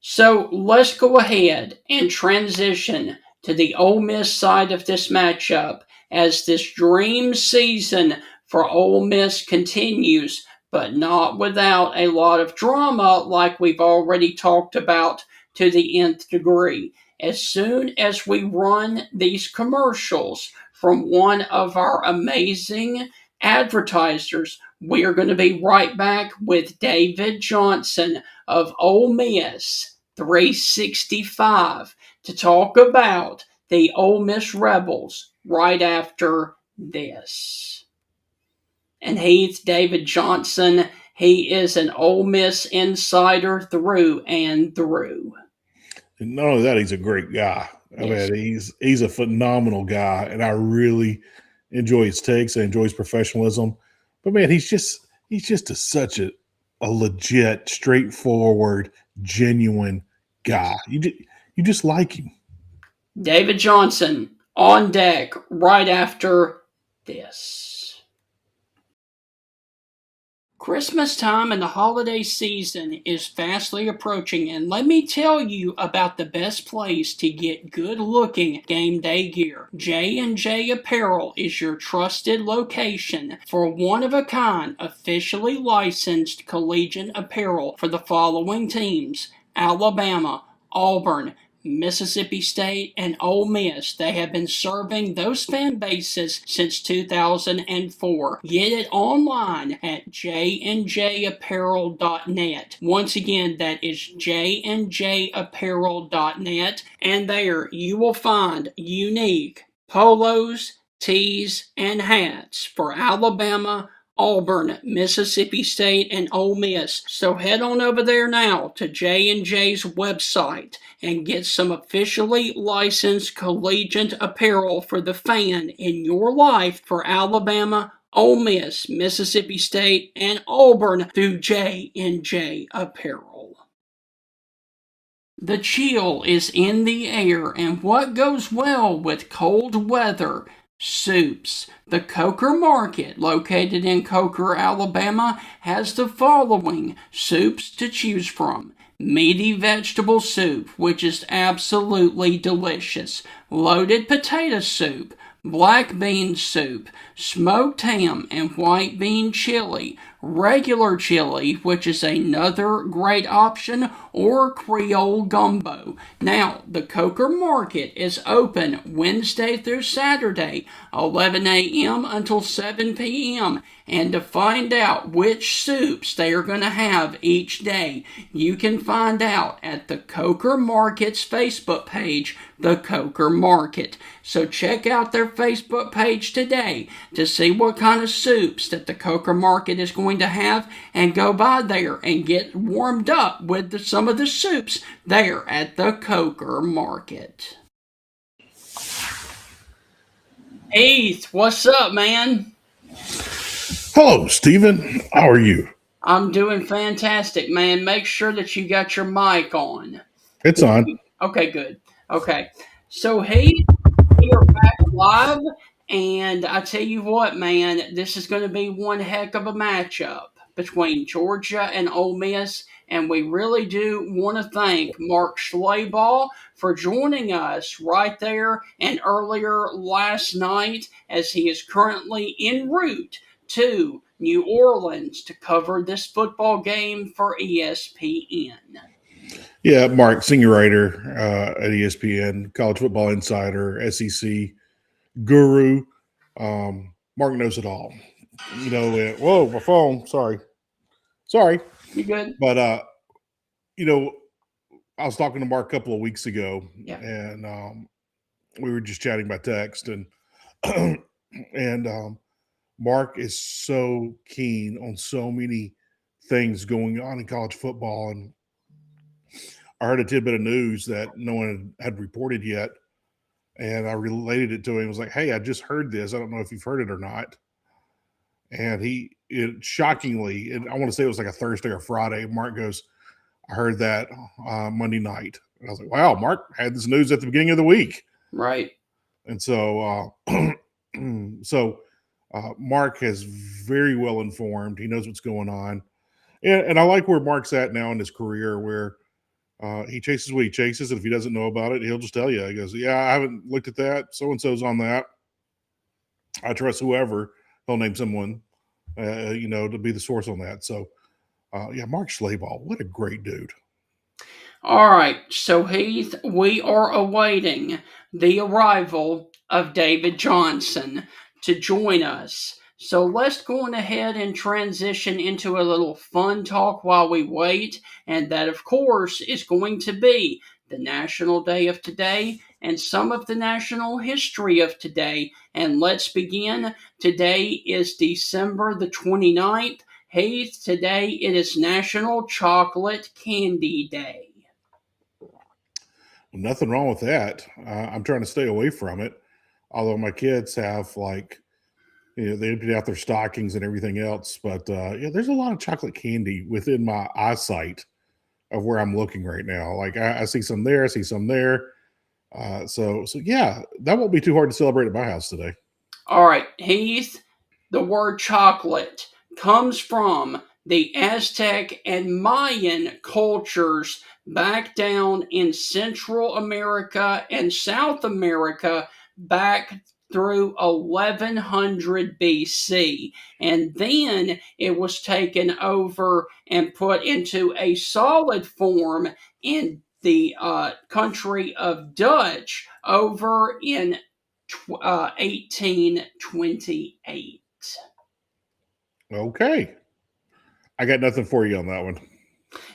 So let's go ahead and transition to the Ole Miss side of this matchup as this dream season for Ole Miss continues. but not without a lot of drama like we've already talked about to the nth degree. As soon as we run these commercials from one of our amazing advertisers, we are going to be right back with David Johnson of Ole Miss 365 to talk about the Ole Miss Rebels right after this. And he's David Johnson. He is an Ole Miss insider through and through. And not only that, he's a great guy. Yes. I mean, he's a phenomenal guy, and I really enjoy his takes. I enjoy his professionalism. But man, he's just such a legit, straightforward, genuine guy. You just like him. David Johnson on deck right after this. Christmas time and the holiday season is fastly approaching, and let me tell you about the best place to get good-looking game day gear. J&J Apparel is your trusted location for one-of-a-kind, officially licensed collegiate apparel for the following teams: Alabama, Auburn, Mississippi State, and Ole Miss. They have been serving those fan bases since 2004. Get it online at jnjapparel.net. Once again, that is jnjapparel.net, and there you will find unique polos, tees, and hats for Alabama, Auburn, Mississippi State, and Ole Miss. So head on over there now to J&J's website and get some officially licensed collegiate apparel for the fan in your life for Alabama, Ole Miss, Mississippi State, and Auburn through J&J Apparel. The chill is in the air, and what goes well with cold weather? Soups. The Coker Market, located in Coker, Alabama, has the following soups to choose from: meaty vegetable soup, which is absolutely delicious; loaded potato soup; black bean soup; smoked ham and white bean chili; regular chili, which is another great option; or Creole gumbo. Now, the Coker Market is open Wednesday through Saturday, 11 a.m. until 7 p.m. And to find out which soups they are going to have each day, you can find out at the Coker Market's Facebook page, The Coker Market. So check out their Facebook page today to see what kind of soups that the Coker Market is going to have, and go by there and get warmed up with some of the soups there at the Coker Market. Heath, what's up, man? Hello, Stephen. How are you? I'm doing fantastic, man. Make sure that you got your mic on. It's on. Okay, good. Okay. So, Heath, we are back live, and I tell you what, man, this is going to be one heck of a matchup between Georgia and Ole Miss, and we really do want to thank Mark Schlabach for joining us right there and earlier last night, as he is currently en route to New Orleans to cover this football game for ESPN. Yeah, Mark, senior writer at ESPN, college football insider, SEC guru. Mark knows it all. You know, whoa, my phone. Sorry. You good? But, I was talking to Mark a couple of weeks ago, Yeah. and we were just chatting by text, and Mark is so keen on so many things going on in college football. And I heard a tidbit of news that no one had reported yet, and I related it to him. I was like, hey, I just heard this. I don't know if you've heard it or not. And shockingly, and I want to say it was like a Thursday or Friday, Mark goes, I heard that Monday night. And I was like, wow, Mark had this news at the beginning of the week. Right. And so, Mark is very well informed. He knows what's going on. And I like where Mark's at now in his career, where he chases what he chases. And if he doesn't know about it, he'll just tell you. He goes, yeah, I haven't looked at that. So-and-so's on that. I trust whoever. He'll name someone. to be the source on that. So, Mark Schlabach, what a great dude. All right, so Heath, we are awaiting the arrival of David Johnson to join us. So let's go on ahead and transition into a little fun talk while we wait. And that, of course, is going to be the National Day of today and some of the national history of today. And let's begin. Today is December the 29th. Heath, today it is National Chocolate Candy Day. Nothing wrong with that. I'm trying to stay away from it. Although my kids have they emptied out their stockings and everything else. But there's a lot of chocolate candy within my eyesight of where I'm looking right now. Like I see some there, I see some there. So yeah, that won't be too hard to celebrate at my house today. All right, Heath, the word chocolate comes from the Aztec and Mayan cultures back down in Central America and South America back through 1100 BC. And then it was taken over and put into a solid form in the country of Dutch over in 1828. Okay. I got nothing for you on that one.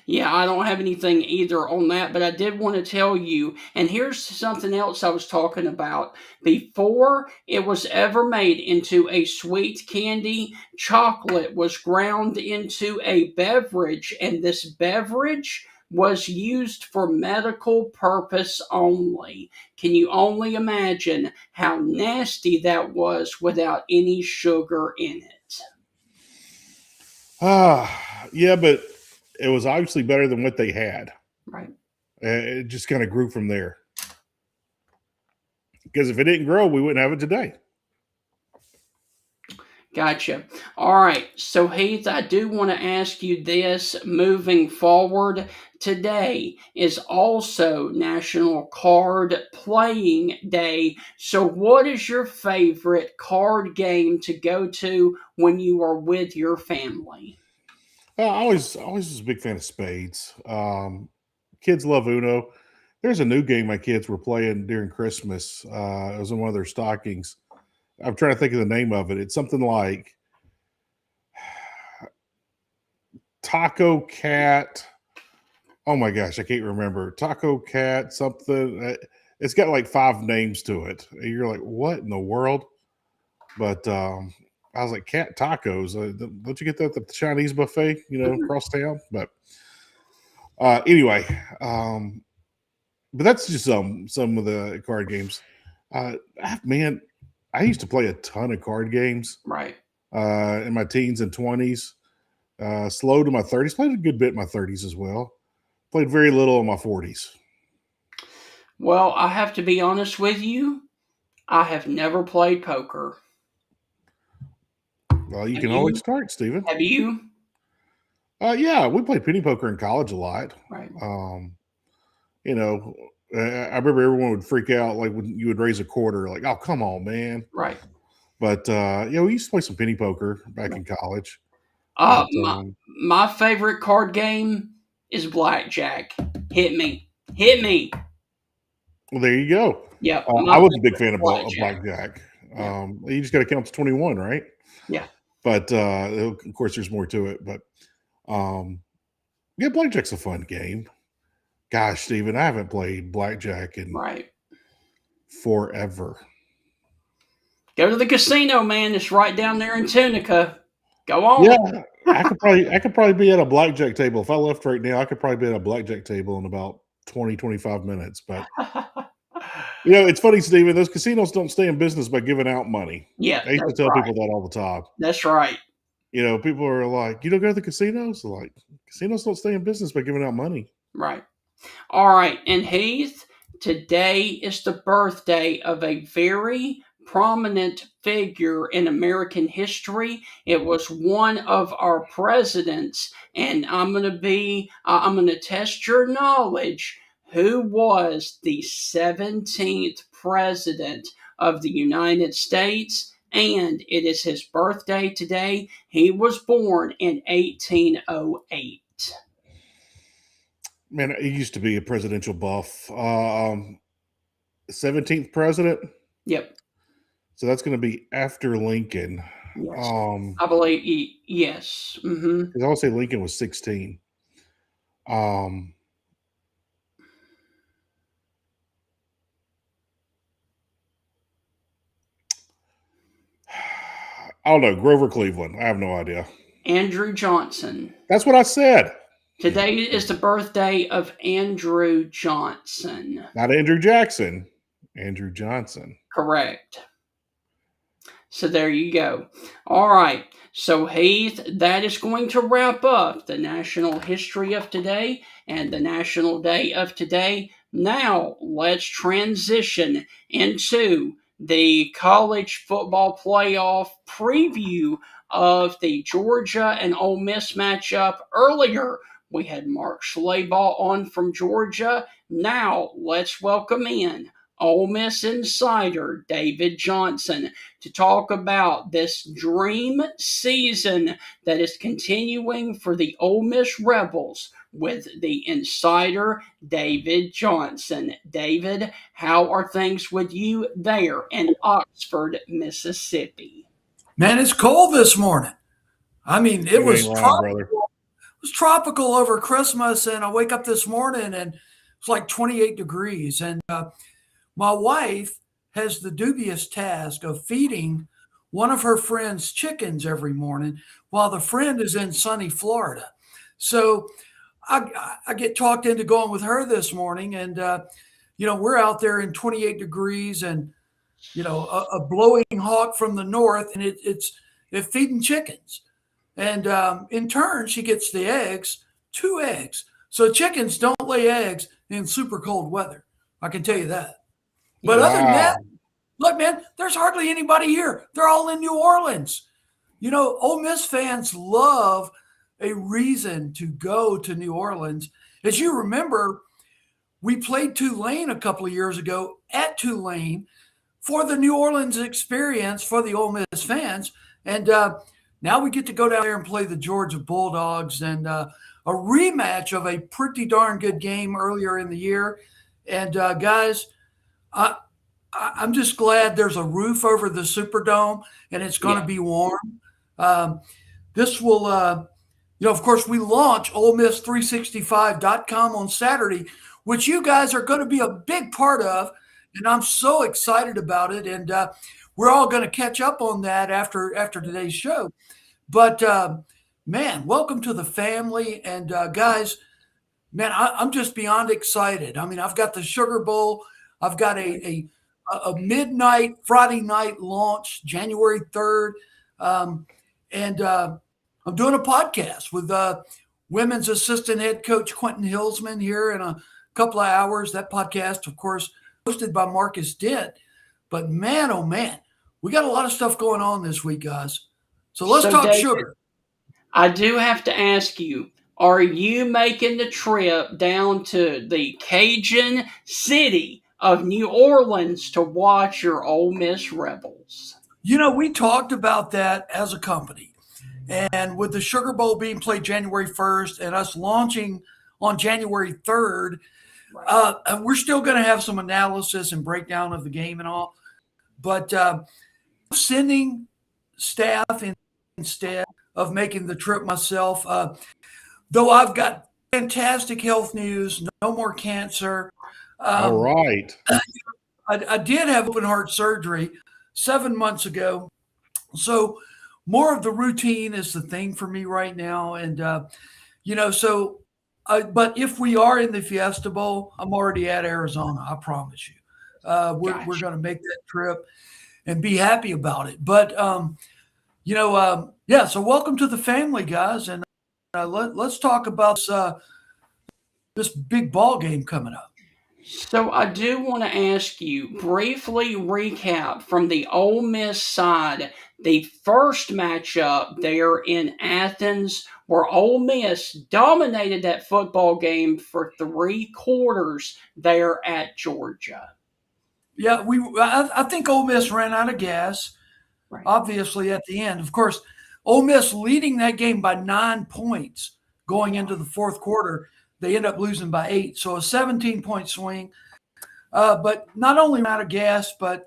Yeah, I don't have anything either on that, but I did want to tell you, and here's something else I was talking about. Before it was ever made into a sweet candy, chocolate was ground into a beverage, and this beverage was used for medical purpose only. Can you only imagine how nasty that was without any sugar in it? Yeah, but it was obviously better than what they had. Right. It just kind of grew from there. Because if it didn't grow, we wouldn't have it today. Gotcha. All right. So, Heath, I do want to ask you this moving forward. Today is also National Card Playing Day. So, what is your favorite card game to go to when you are with your family? I always was a big fan of spades. Kids love Uno. There's a new game my kids were playing during Christmas. It was in one of their stockings. I'm trying to think of the name of it. It's something like Taco Cat. Oh my gosh, I can't remember. Taco Cat something. It's got like 5 names to it. And you're like, what in the world? But I was like, cat tacos. Don't you get that at the Chinese buffet, across town? But anyway, but that's just some of the card games. Man, I used to play a ton of card games. Right. In my teens and 20s. Slow to my 30s. Played a good bit in my 30s as well. Played very little in my 40s. Well, I have to be honest with you. I have never played poker. Well, you can always start, Stephen. Have you? Yeah, we played penny poker in college a lot. Right. I remember everyone would freak out like when you would raise a quarter, like, oh, come on, man. Right. But we used to play some penny poker back in college. My favorite card game is blackjack. Hit me. Well, there you go. Yeah. I was a big fan of blackjack. Yeah. You just got to count to 21, right? Yeah. But of course, there's more to it. But blackjack's a fun game. Gosh, Stephen, I haven't played blackjack in forever. Go to the casino, man. It's right down there in Tunica. Go on. Yeah, I could probably be at a blackjack table. If I left right now, I could probably be at a blackjack table in about 20, 25 minutes. But it's funny, Stephen. Those casinos don't stay in business by giving out money. Yeah, I used to tell people that all the time. That's right. People are like, you don't go to the casinos? Like, casinos don't stay in business by giving out money. Right. All right. And Heath, today is the birthday of a very prominent figure in American history. It was one of our presidents, and I'm going to test your knowledge. Who was the 17th president of the United States? and it is his birthday today. He was born in 1808. Man, he used to be a presidential buff. 17th president? Yep. So that's going to be after Lincoln. Yes. I believe, yes. Mm-hmm. Because I want to say Lincoln was 16. I don't know. Grover Cleveland. I have no idea. Andrew Johnson. That's what I said. Today is the birthday of Andrew Johnson. Not Andrew Jackson. Andrew Johnson. Correct. So there you go. All right. So Heath, that is going to wrap up the national history of today and the national day of today. Now let's transition into the college football playoff preview of the Georgia and Ole Miss matchup. Earlier, we had Mark Schlabach on from Georgia. Now let's welcome in Ole Miss insider David Johnson to talk about this dream season that is continuing for the Ole Miss Rebels with the insider David Johnson. David, how are things with you there in Oxford, Mississippi? Man, it's cold this morning. I mean, it was tropical over Christmas, and I wake up this morning and it's like 28 degrees. And my wife has the dubious task of feeding one of her friend's chickens every morning while the friend is in sunny Florida. So I get talked into going with her this morning, and we're out there in 28 degrees and a blowing hawk from the north, and it's feeding chickens. And in turn, she gets the eggs, 2 eggs. So chickens don't lay eggs in super cold weather. I can tell you that. But other than that, look, man, there's hardly anybody here. They're all in New Orleans. Ole Miss fans love a reason to go to New Orleans. As you remember, we played Tulane a couple of years ago at Tulane for the New Orleans experience for the Ole Miss fans. And now we get to go down there and play the Georgia Bulldogs, and a rematch of a pretty darn good game earlier in the year. And guys, I'm just glad there's a roof over the Superdome and it's going to be warm. This will, of course, we launch OleMiss365.com on Saturday, which you guys are going to be a big part of. And I'm so excited about it. And we're all going to catch up on that after today's show. But, man, welcome to the family. And, guys, man, I'm just beyond excited. I mean, I've got the Sugar Bowl. I've got a midnight Friday night launch, January 3rd. And I'm doing a podcast with women's assistant head coach Quentin Hillsman here in a couple of hours. That podcast, of course, hosted by Marcus Dent. But man, oh man, we got a lot of stuff going on this week, guys. So let's talk David, sugar. I do have to ask you, are you making the trip down to the Cajun city of New Orleans to watch your Ole Miss Rebels? We talked about that as a company. And with the Sugar Bowl being played January 1st and us launching on January 3rd, we're still going to have some analysis and breakdown of the game and all. But sending staff instead of making the trip myself, though I've got fantastic health news, no more cancer. All right. I did have open heart surgery 7 months ago. So more of the routine is the thing for me right now. And, but if we are in the Fiesta Bowl, I'm already at Arizona. I promise you. We're going to make that trip and be happy about it. But, so welcome to the family, guys. And let's talk about this big ball game coming up. So I do want to ask you, briefly recap from the Ole Miss side, the first matchup there in Athens, where Ole Miss dominated that football game for 3 quarters there at Georgia. Yeah, I think Ole Miss ran out of gas. obviously, at the end. Of course, Ole Miss leading that game by 9 points going into the fourth quarter. They end up losing by 8. So a 17-point swing. But not only ran out of gas, but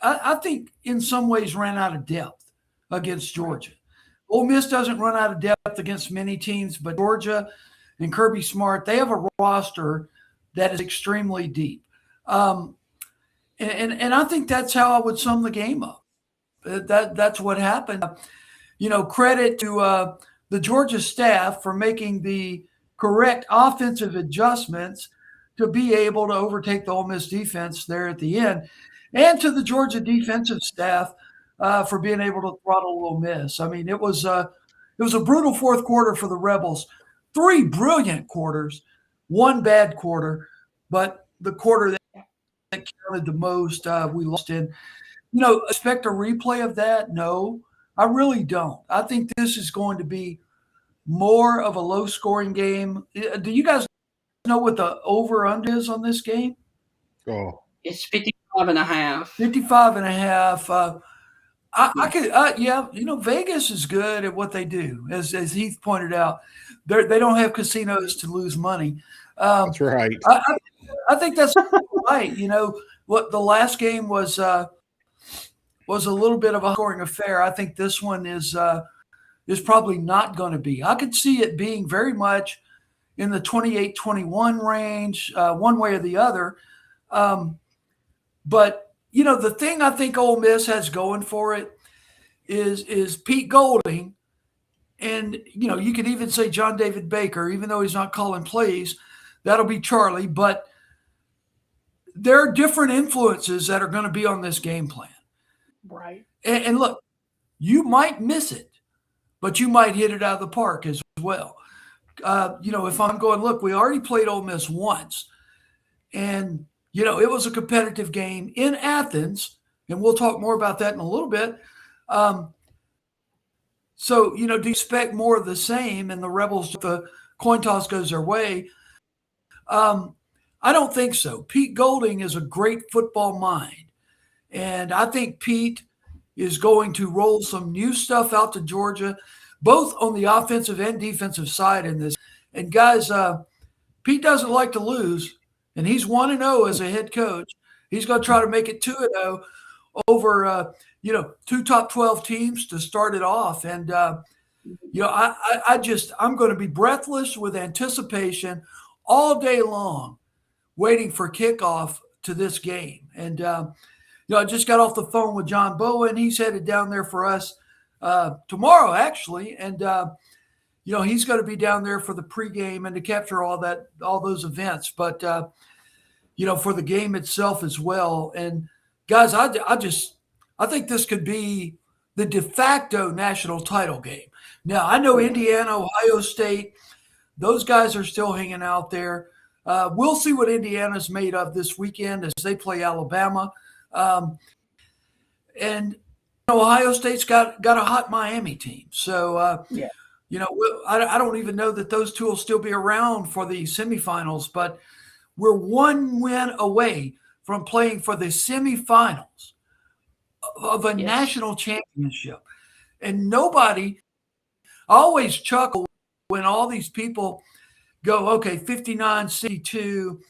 I think in some ways ran out of depth against Georgia. Ole Miss doesn't run out of depth against many teams, but Georgia and Kirby Smart, they have a roster that is extremely deep. And I think that's how I would sum the game up. That's what happened. Credit to the Georgia staff for making the correct offensive adjustments to be able to overtake the Ole Miss defense there at the end, and to the Georgia defensive staff for being able to throttle Ole Miss. I mean, it was a brutal fourth quarter for the Rebels. 3 brilliant quarters, 1 bad quarter, but the quarter that counted the most, we lost in. Expect a replay of that? No, I really don't. I think this is going to be more of a low-scoring game. Do you guys know what the over-under is on this game? Oh, it's 55.5. 55.5. I could, Vegas is good at what they do, as Heath pointed out. They don't have casinos to lose money. That's right. I think that's right. What the last game was a little bit of a scoring affair. I think this one is probably not going to be. I could see it being very much in the 28-21 range, one way or the other. But the thing I think Ole Miss has going for it is Pete Golding, and you could even say John David Baker, even though he's not calling plays. That'll be Charlie, but there are different influences that are going to be on this game plan. Right. And look, you might miss it, but you might hit it out of the park as well. If I'm going, look, we already played Ole Miss once, and it was a competitive game in Athens, and we'll talk more about that in a little bit. So, do you expect more of the same, and the Rebels, the coin toss goes their way? I don't think so. Pete Golding is a great football mind, and I think Pete is going to roll some new stuff out to Georgia, both on the offensive and defensive side in this. And guys, Pete doesn't like to lose, and he's 1-0 as a head coach. He's going to try to make it 2-0 over, 2 top 12 teams to start it off. And, I'm going to be breathless with anticipation all day long, waiting for kickoff to this game. And, I just got off the phone with John Bowen. He's headed down there for us tomorrow, actually. And, he's going to be down there for the pregame and to capture all those events. But, for the game itself as well. And guys, I think this could be the de facto national title game. Now, I know Indiana, Ohio State, those guys are still hanging out there. We'll see what Indiana's made of this weekend as they play Alabama. And Ohio State's got a hot Miami team. So, I don't even know that those two will still be around for the semifinals, but we're 1 win away from playing for the semifinals of a national championship. And I always chuckle when all these people go, okay, 59, 62,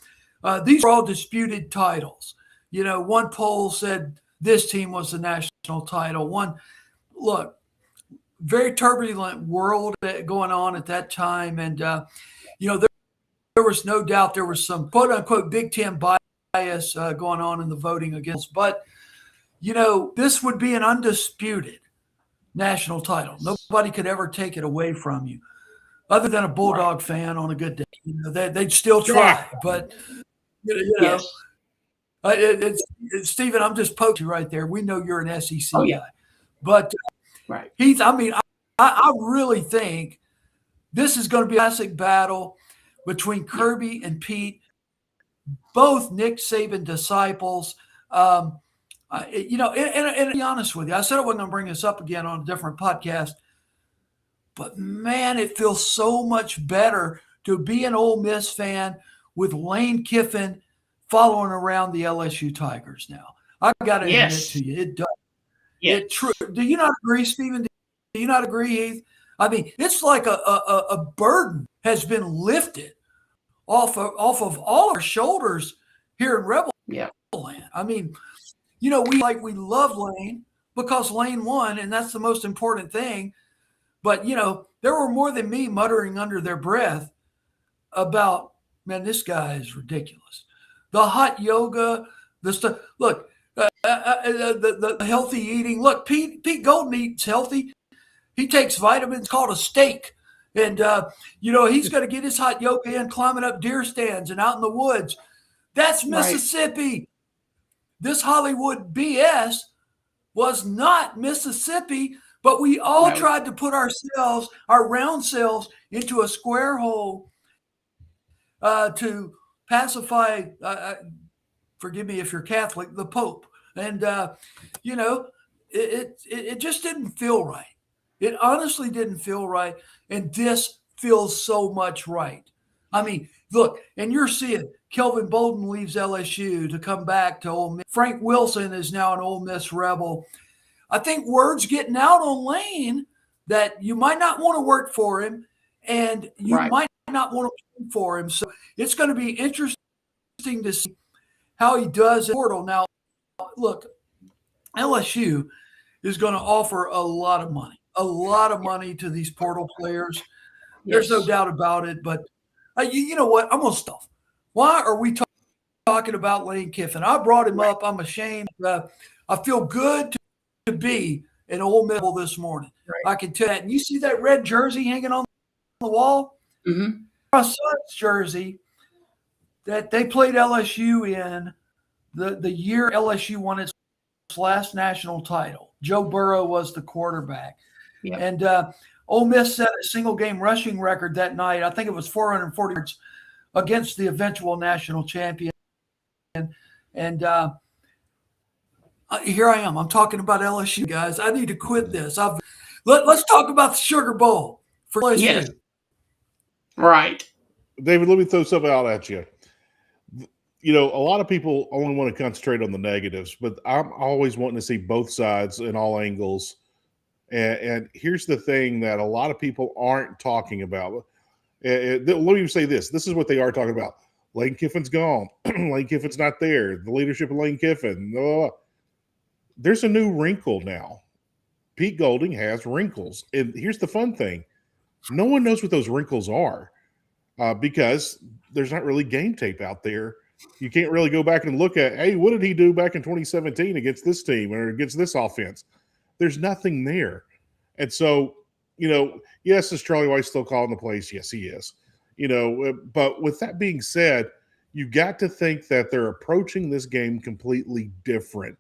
these are all disputed titles. One poll said this team was the national title. Very turbulent world going on at that time. And, there was no doubt there was some quote unquote Big Ten bias going on in the voting against, but this would be an undisputed national title. Nobody could ever take it away from you other than a Bulldog fan on a good day. They'd still try, but Stephen, I'm just poking you right there. We know you're an SEC guy, but Heath, I really think this is going to be a classic battle between Kirby and Pete, both Nick Saban disciples. And to be honest with you, I said I wasn't going to bring this up again on a different podcast, but man, it feels so much better to be an Ole Miss fan with Lane Kiffin following around the LSU Tigers now. I got to admit to you, it does. Yes. Do you not agree, Stephen? Do you not agree, Heath? I mean, it's like a burden has been lifted off of all our shoulders here in Rebel Land. I mean, we love Lane because Lane won, and that's the most important thing. But there were more than me muttering under their breath about, man, this guy is ridiculous. The hot yoga, the stuff. Look, the healthy eating. Look, Pete Golden eats healthy. He takes vitamins called a steak. And, he's going to get his hot yoga in climbing up deer stands and out in the woods. That's Mississippi. Right. This Hollywood BS was not Mississippi, but we all tried to put ourselves, our round selves, into a square hole to pacify, forgive me if you're Catholic, the Pope. And, it just didn't feel right. It honestly didn't feel right. And this feels so much right. I mean, look, and you're seeing Kelvin Bolden leaves LSU to come back to Ole Miss. Frank Wilson is now an Ole Miss Rebel. I think word's getting out on Lane that you might not want to work for him and you might not want to play for him. So it's going to be interesting to see how he does in the portal. Now, look, LSU is going to offer a lot of money to these portal players. There's no doubt about it. But you know what? I'm going to stop. Why are we talking about Lane Kiffin? I brought him up. I'm ashamed. I feel good to be an Ole Miss this morning. Right. I can tell that. And you see that red jersey hanging on the wall? Mm-hmm. My son's jersey that they played LSU in the year LSU won its last national title. Joe Burrow was the quarterback. Yep. And Ole Miss set a single-game rushing record that night. I think it was 440 yards against the eventual national champion. And here I am. I'm talking about LSU, guys. I need to quit this. Let's talk about the Sugar Bowl for LSU. Yes. Right. David, let me throw something out at you. A lot of people only want to concentrate on the negatives, but I'm always wanting to see both sides in all angles. And here's the thing that a lot of people aren't talking about. Let me say this. This is what they are talking about. Lane Kiffin's gone. Lane Kiffin's not there. The leadership of Lane Kiffin. There's a new wrinkle now. Pete Golding has wrinkles. And here's the fun thing. No one knows what those wrinkles are because there's not really game tape out there. You can't really go back and look at, hey, what did he do back in 2017 against this team or against this offense? There's nothing there. And so, yes, is Charlie White still calling the plays? Yes, he is. But with that being said, you got to think that they're approaching this game completely different.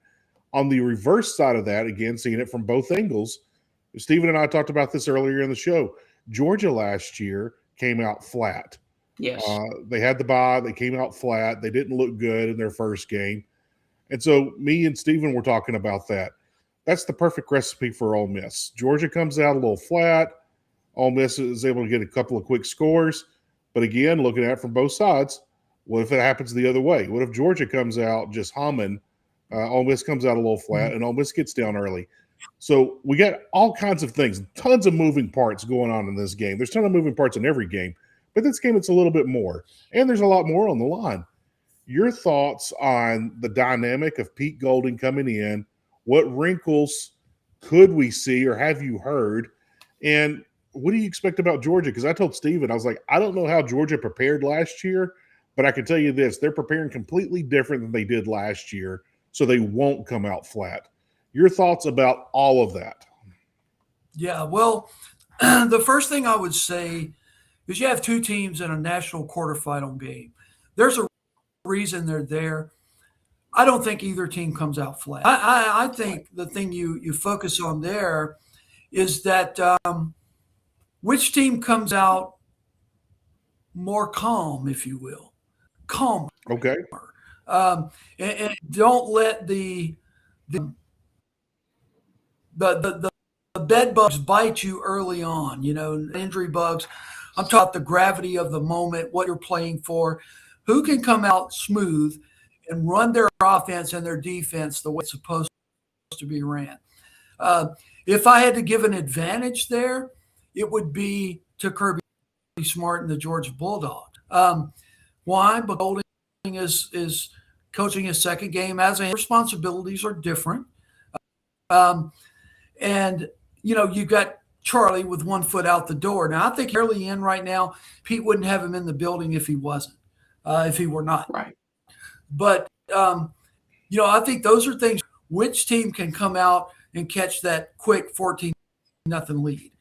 On the reverse side of that, again, seeing it from both angles, Stephen and I talked about this earlier in the show. Georgia last year came out flat. Yes. They had the bye. They came out flat. They didn't look good in their first game. And so me and Stephen were talking about that. That's the perfect recipe for Ole Miss. Georgia comes out a little flat. Ole Miss is able to get a couple of quick scores. But again, looking at it from both sides, what if it happens the other way? What if Georgia comes out just humming? Ole Miss comes out a little flat, and Ole Miss gets down early. So we got all kinds of things, tons of moving parts going on in this game. There's a ton of moving parts in every game. But this game, it's a little bit more. And there's a lot more on the line. Your thoughts on the dynamic of Pete Golding coming in, what wrinkles could we see or have you heard? And what do you expect about Georgia? Because I told Steven, I was like, I don't know how Georgia prepared last year, but I can tell you this, they're preparing completely different than they did last year, so they won't come out flat. Your thoughts about all of that? Yeah, well, the first thing I would say is you have two teams in a national quarterfinal game. There's a reason they're there. I don't think either team comes out flat. I think the thing you focus on there is that which team comes out more calm, if you will. Calmer. Okay. And don't let the bed bugs bite you early on, injury bugs. I'm talking about the gravity of the moment, what you're playing for, who can come out smooth and run their offense and their defense the way it's supposed to be ran. If I had to give an advantage there, it would be to Kirby Smart and the Georgia Bulldogs. Why? Because Golding is coaching his second game as a responsibilities are different. And, you got Charlie with 1 foot out the door. Now, I think early in right now, Pete wouldn't have him in the building if he wasn't, if he were not. Right. But, I think those are things. Which team can come out and catch that quick 14-0 lead?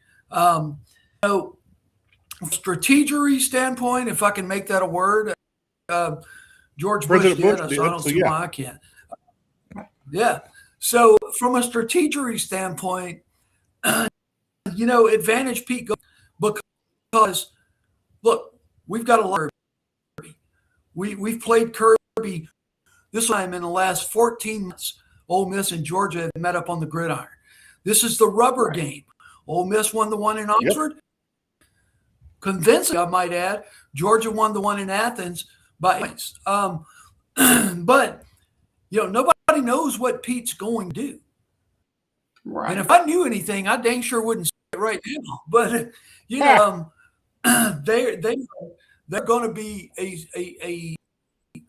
Strategery standpoint, if I can make that a word, George Bush did, so I don't see why I can't. Yeah. So from a strategery standpoint, advantage Pete because look, we've got a lot of Kirby. We've played Kirby this time in the last 14 months. Ole Miss and Georgia have met up on the gridiron. This is the rubber game. Ole Miss won the one in Oxford. Yep. Convincing, I might add. Georgia won the one in Athens by points. But, nobody knows what Pete's going to do. Right. And if I knew anything, I dang sure wouldn't say it right now. But, they're going to be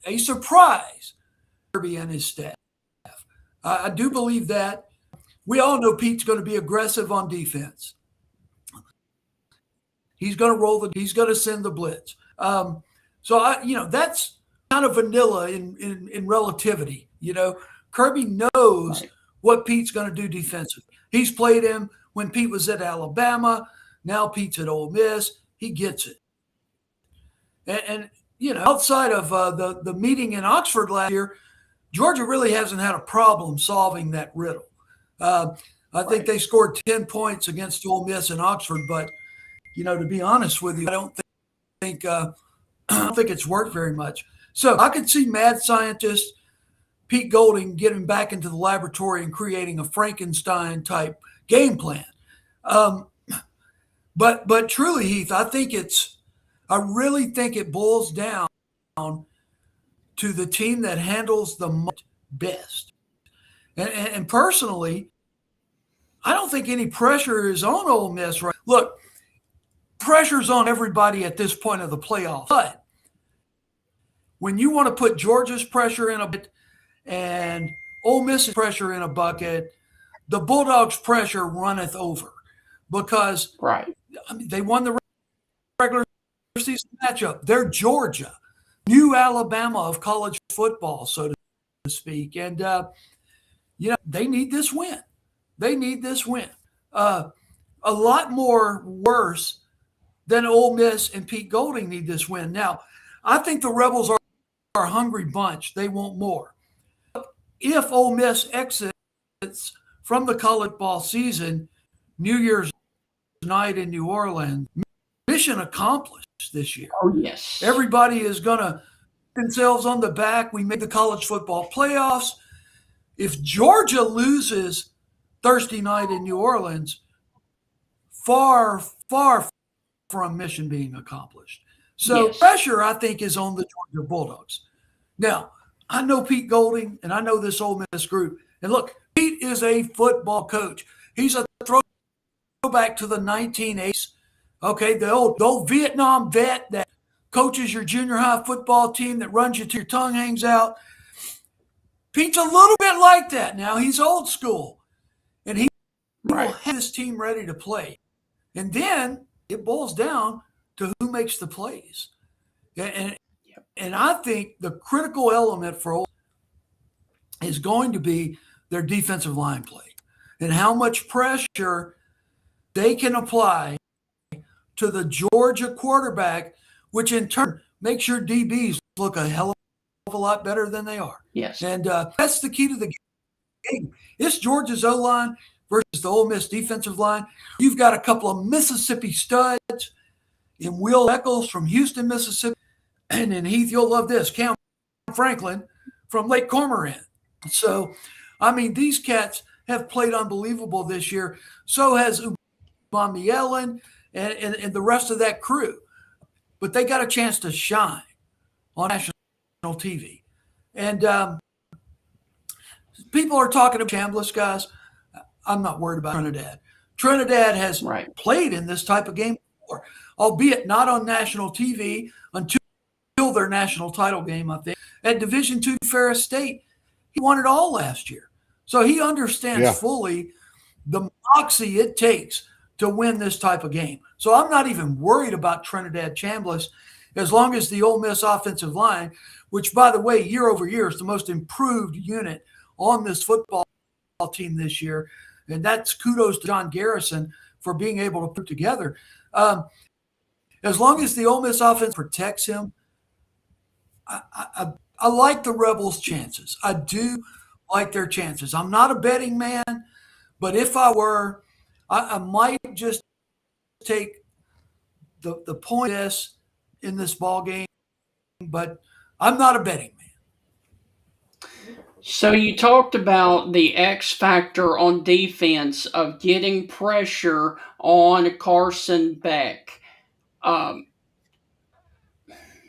a surprise for Kirby and his staff. I do believe that. We all know Pete's going to be aggressive on defense. He's going to he's going to send the blitz. So that's kind of vanilla in relativity. Kirby knows what Pete's going to do defensively. He's played him when Pete was at Alabama. Now Pete's at Ole Miss. He gets it. And outside of the meeting in Oxford last year, Georgia really hasn't had a problem solving that riddle. I think they scored 10 points against Ole Miss in Oxford, but to be honest with you, I don't think it's worked very much. So I could see mad scientist Pete Golding getting back into the laboratory and creating a Frankenstein type game plan. But truly, Heath, I really think it boils down to the team that handles the best. And personally, I don't think any pressure is on Ole Miss. Right? Look, pressure's on everybody at this point of the playoffs. But when you want to put Georgia's pressure in a bucket and Ole Miss's pressure in a bucket, the Bulldogs' pressure runneth over because they won the regular season matchup. They're Georgia, new Alabama of college football, so to speak. And, they need this win. They need this win. A lot more worse than Ole Miss and Pete Golding need this win. Now, I think the Rebels are a hungry bunch. They want more. If Ole Miss exits from the college ball season, New Year's night in New Orleans, mission accomplished this year. Oh, yes. Everybody is going to pat themselves on the back. We made the college football playoffs. If Georgia loses Thursday night in New Orleans, far, far from mission being accomplished. So pressure, I think, is on the Georgia Bulldogs. Now, I know Pete Golding, and I know this Ole Miss group. And look, Pete is a football coach. He's a throwback to the 1980s. Okay, the old Vietnam vet that coaches your junior high football team that runs you till your tongue hangs out. Pete's a little bit like that now. He's old school. And he will have his team ready to play. And then it boils down to who makes the plays. And I think the critical element for Ole is going to be their defensive line play and how much pressure they can apply to the Georgia quarterback, which in turn makes your DBs look a hell of a lot better than they are. Yes. And that's the key to the game. It's Georgia's O-line versus the Ole Miss defensive line. You've got a couple of Mississippi studs in Will Eccles from Houston, Mississippi. And then Heath, you'll love this, Cam Franklin from Lake Cormorant. So, I mean, these cats have played unbelievable this year. So has Ubami Ellen and the rest of that crew. But they got a chance to shine on national TV. And people are talking about Chambliss, guys. I'm not worried about Trinidad. Trinidad has played in this type of game before, albeit not on national TV until their national title game, I think. At Division II Ferris State, he won it all last year. So he understands fully the moxie it takes to win this type of game. So I'm not even worried about Trinidad Chambliss as long as the Ole Miss offensive line, which, by the way, year over year is the most improved unit on this football team this year. And that's kudos to John Garrison for being able to put together. As long as the Ole Miss offense protects him, I like the Rebels' chances. I do like their chances. I'm not a betting man, but if I were, I might just take the point in this ball game, but I'm not a betting man. So you talked about the X factor on defense of getting pressure on Carson Beck.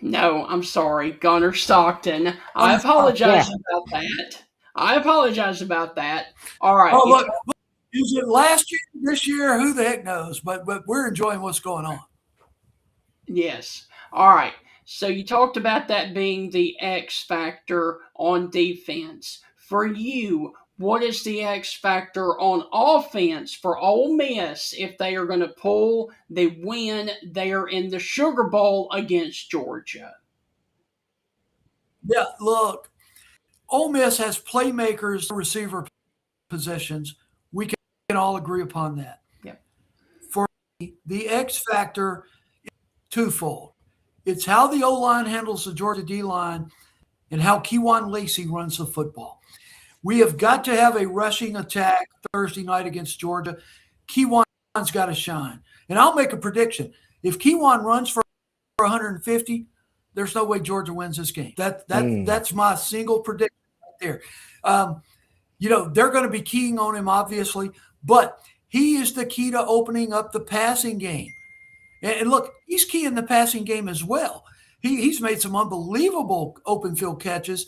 No, I'm sorry, Gunnar Stockton. I apologize about that. All right. Oh, look, is it last year, this year? Who the heck knows? But we're enjoying what's going on. Yes. All right. So you talked about that being the X factor on defense. For you, what is the X factor on offense for Ole Miss if they are going to pull the win there in the Sugar Bowl against Georgia? Yeah, look, Ole Miss has playmakers, receiver positions. We can all agree upon that. Yeah. For me, the X factor is twofold. It's how the O-line handles the Georgia D-line and how Kewan Lacey runs the football. We have got to have a rushing attack Thursday night against Georgia. Kewan's got to shine. And I'll make a prediction. If Kewan runs for 150, there's no way Georgia wins this game. That's my single prediction right there. They're going to be keying on him, obviously, but he is the key to opening up the passing game. And look, he's key in the passing game as well. He's made some unbelievable open field catches.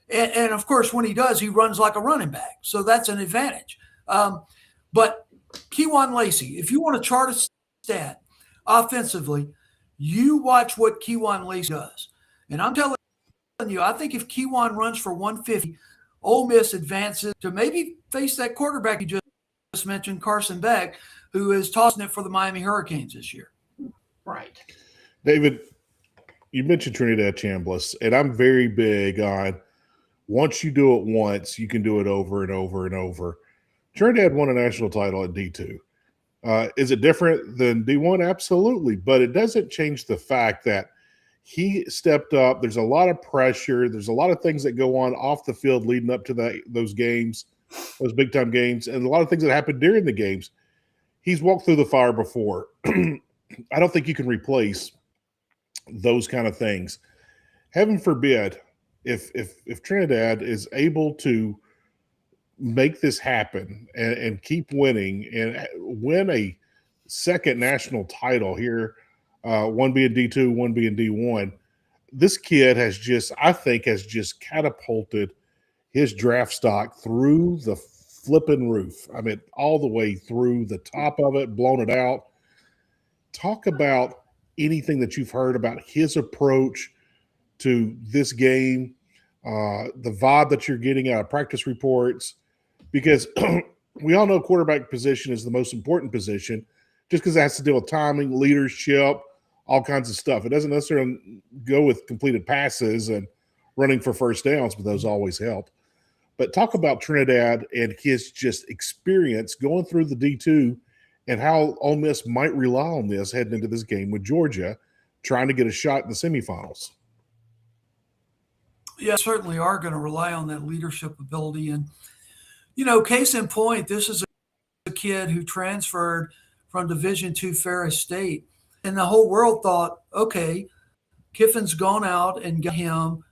And of course, when he does, he runs like a running back. So that's an advantage. But Kewan Lacey, if you want to chart a stat offensively, you watch what Kewan Lacey does. And I'm telling you, I think if Kewan runs for 150, Ole Miss advances to maybe face that quarterback you just mentioned, Carson Beck, who is tossing it for the Miami Hurricanes this year. Right. David, you mentioned Trinidad Chambliss, and I'm very big on once you do it once, you can do it over and over and over. Trinidad won a national title at D2. Is it different than D1? Absolutely. But it doesn't change the fact that he stepped up. There's a lot of pressure. There's a lot of things that go on off the field leading up to those games, those big-time games, and a lot of things that happen during the games. He's walked through the fire before. I don't think you can replace those kind of things. Heaven forbid, if Trinidad is able to make this happen and keep winning and win a second national title here, one being D2, one being D1, this kid has just catapulted his draft stock through the flipping roof. I mean, all the way through the top of it, blown it out. Talk about anything that you've heard about his approach to this game, the vibe that you're getting out of practice reports, because we all know quarterback position is the most important position just because it has to deal with timing, leadership, all kinds of stuff. It doesn't necessarily go with completed passes and running for first downs, but those always help. But talk about Trinidad and his just experience going through the D2 and how Ole Miss might rely on this heading into this game with Georgia, trying to get a shot in the semifinals. Yeah, certainly are going to rely on that leadership ability. And, case in point, this is a kid who transferred from Division II Ferris State. And the whole world thought, okay, Kiffin's gone out and got him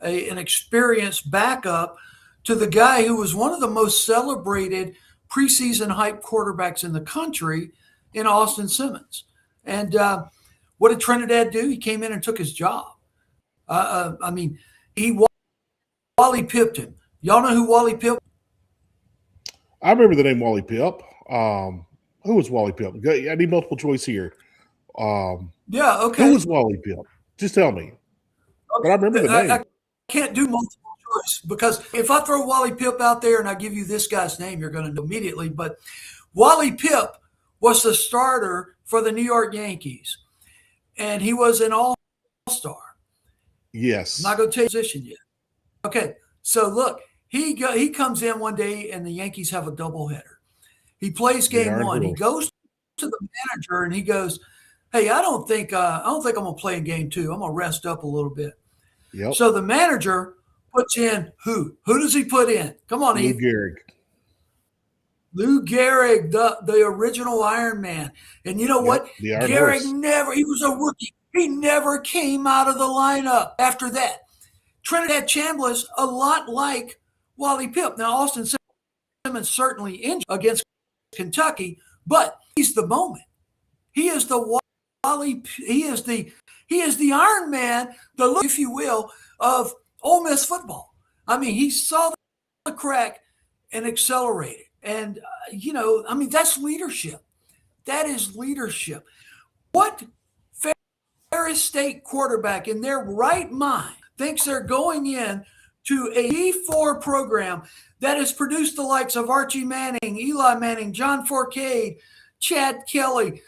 an experienced backup to the guy who was one of the most celebrated preseason hype quarterbacks in the country in Austin Simmons. And what did Trinidad do? He came in and took his job. Wally pipped him. Y'all know who Wally pipped? I remember the name Wally Pipp. Who was Wally Pipp? I need multiple choice here. Yeah, okay. Who was Wally Pipp? Just tell me. But I remember the name. I can't do multiple choice because if I throw Wally Pipp out there and I give you this guy's name, you're going to know immediately. But Wally Pipp was the starter for the New York Yankees, and he was an all-star. Yes. I'm not going to tell you his position yet. Okay, so look, he comes in one day and the Yankees have a doubleheader. He plays game one. He goes to the manager and he goes, "Hey, I don't think I'm going to play in game two. I'm going to rest up a little bit." Yep. So the manager puts in who? Who does he put in? Come on, Lou Eve. Gehrig. Lou Gehrig, the original Iron Man. And you know what? Gehrig he was a rookie. He never came out of the lineup after that. Trinidad Chambliss, a lot like Wally Pipp. Now, Austin Simmons certainly injured against Kentucky, but he's the moment. He is the Wally. He is the Iron Man, the look, if you will, of Ole Miss football. I mean, he saw the crack and accelerated. And, that's leadership. That is leadership. What Ferris State quarterback in their right mind thinks they're going in to a D4 program that has produced the likes of Archie Manning, Eli Manning, John Forcade, Chad Kelly,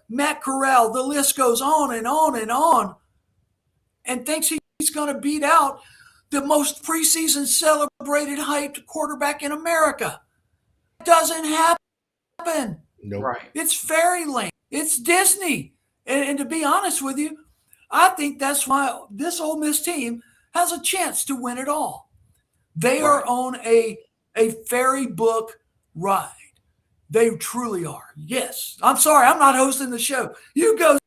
Matt Corral, the list goes on and on and on, and thinks he's going to beat out the most preseason celebrated hyped quarterback in America. It doesn't happen. Nope. Right. It's fairyland. It's Disney. And to be honest with you, I think that's why this Ole Miss team has a chance to win it all. They are on a fairy book ride. They truly are. Yes. I'm sorry. I'm not hosting the show. You go,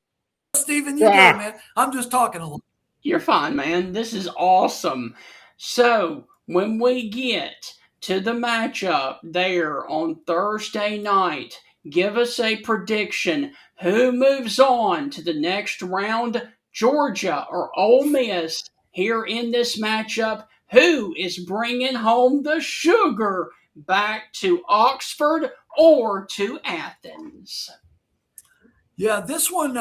Stephen. You go, man. I'm just talking a little. You're fine, man. This is awesome. So, when we get to the matchup there on Thursday night, give us a prediction. Who moves on to the next round, Georgia or Ole Miss? Here in this matchup, who is bringing home the sugar back to Oxford or to Athens? Yeah, this one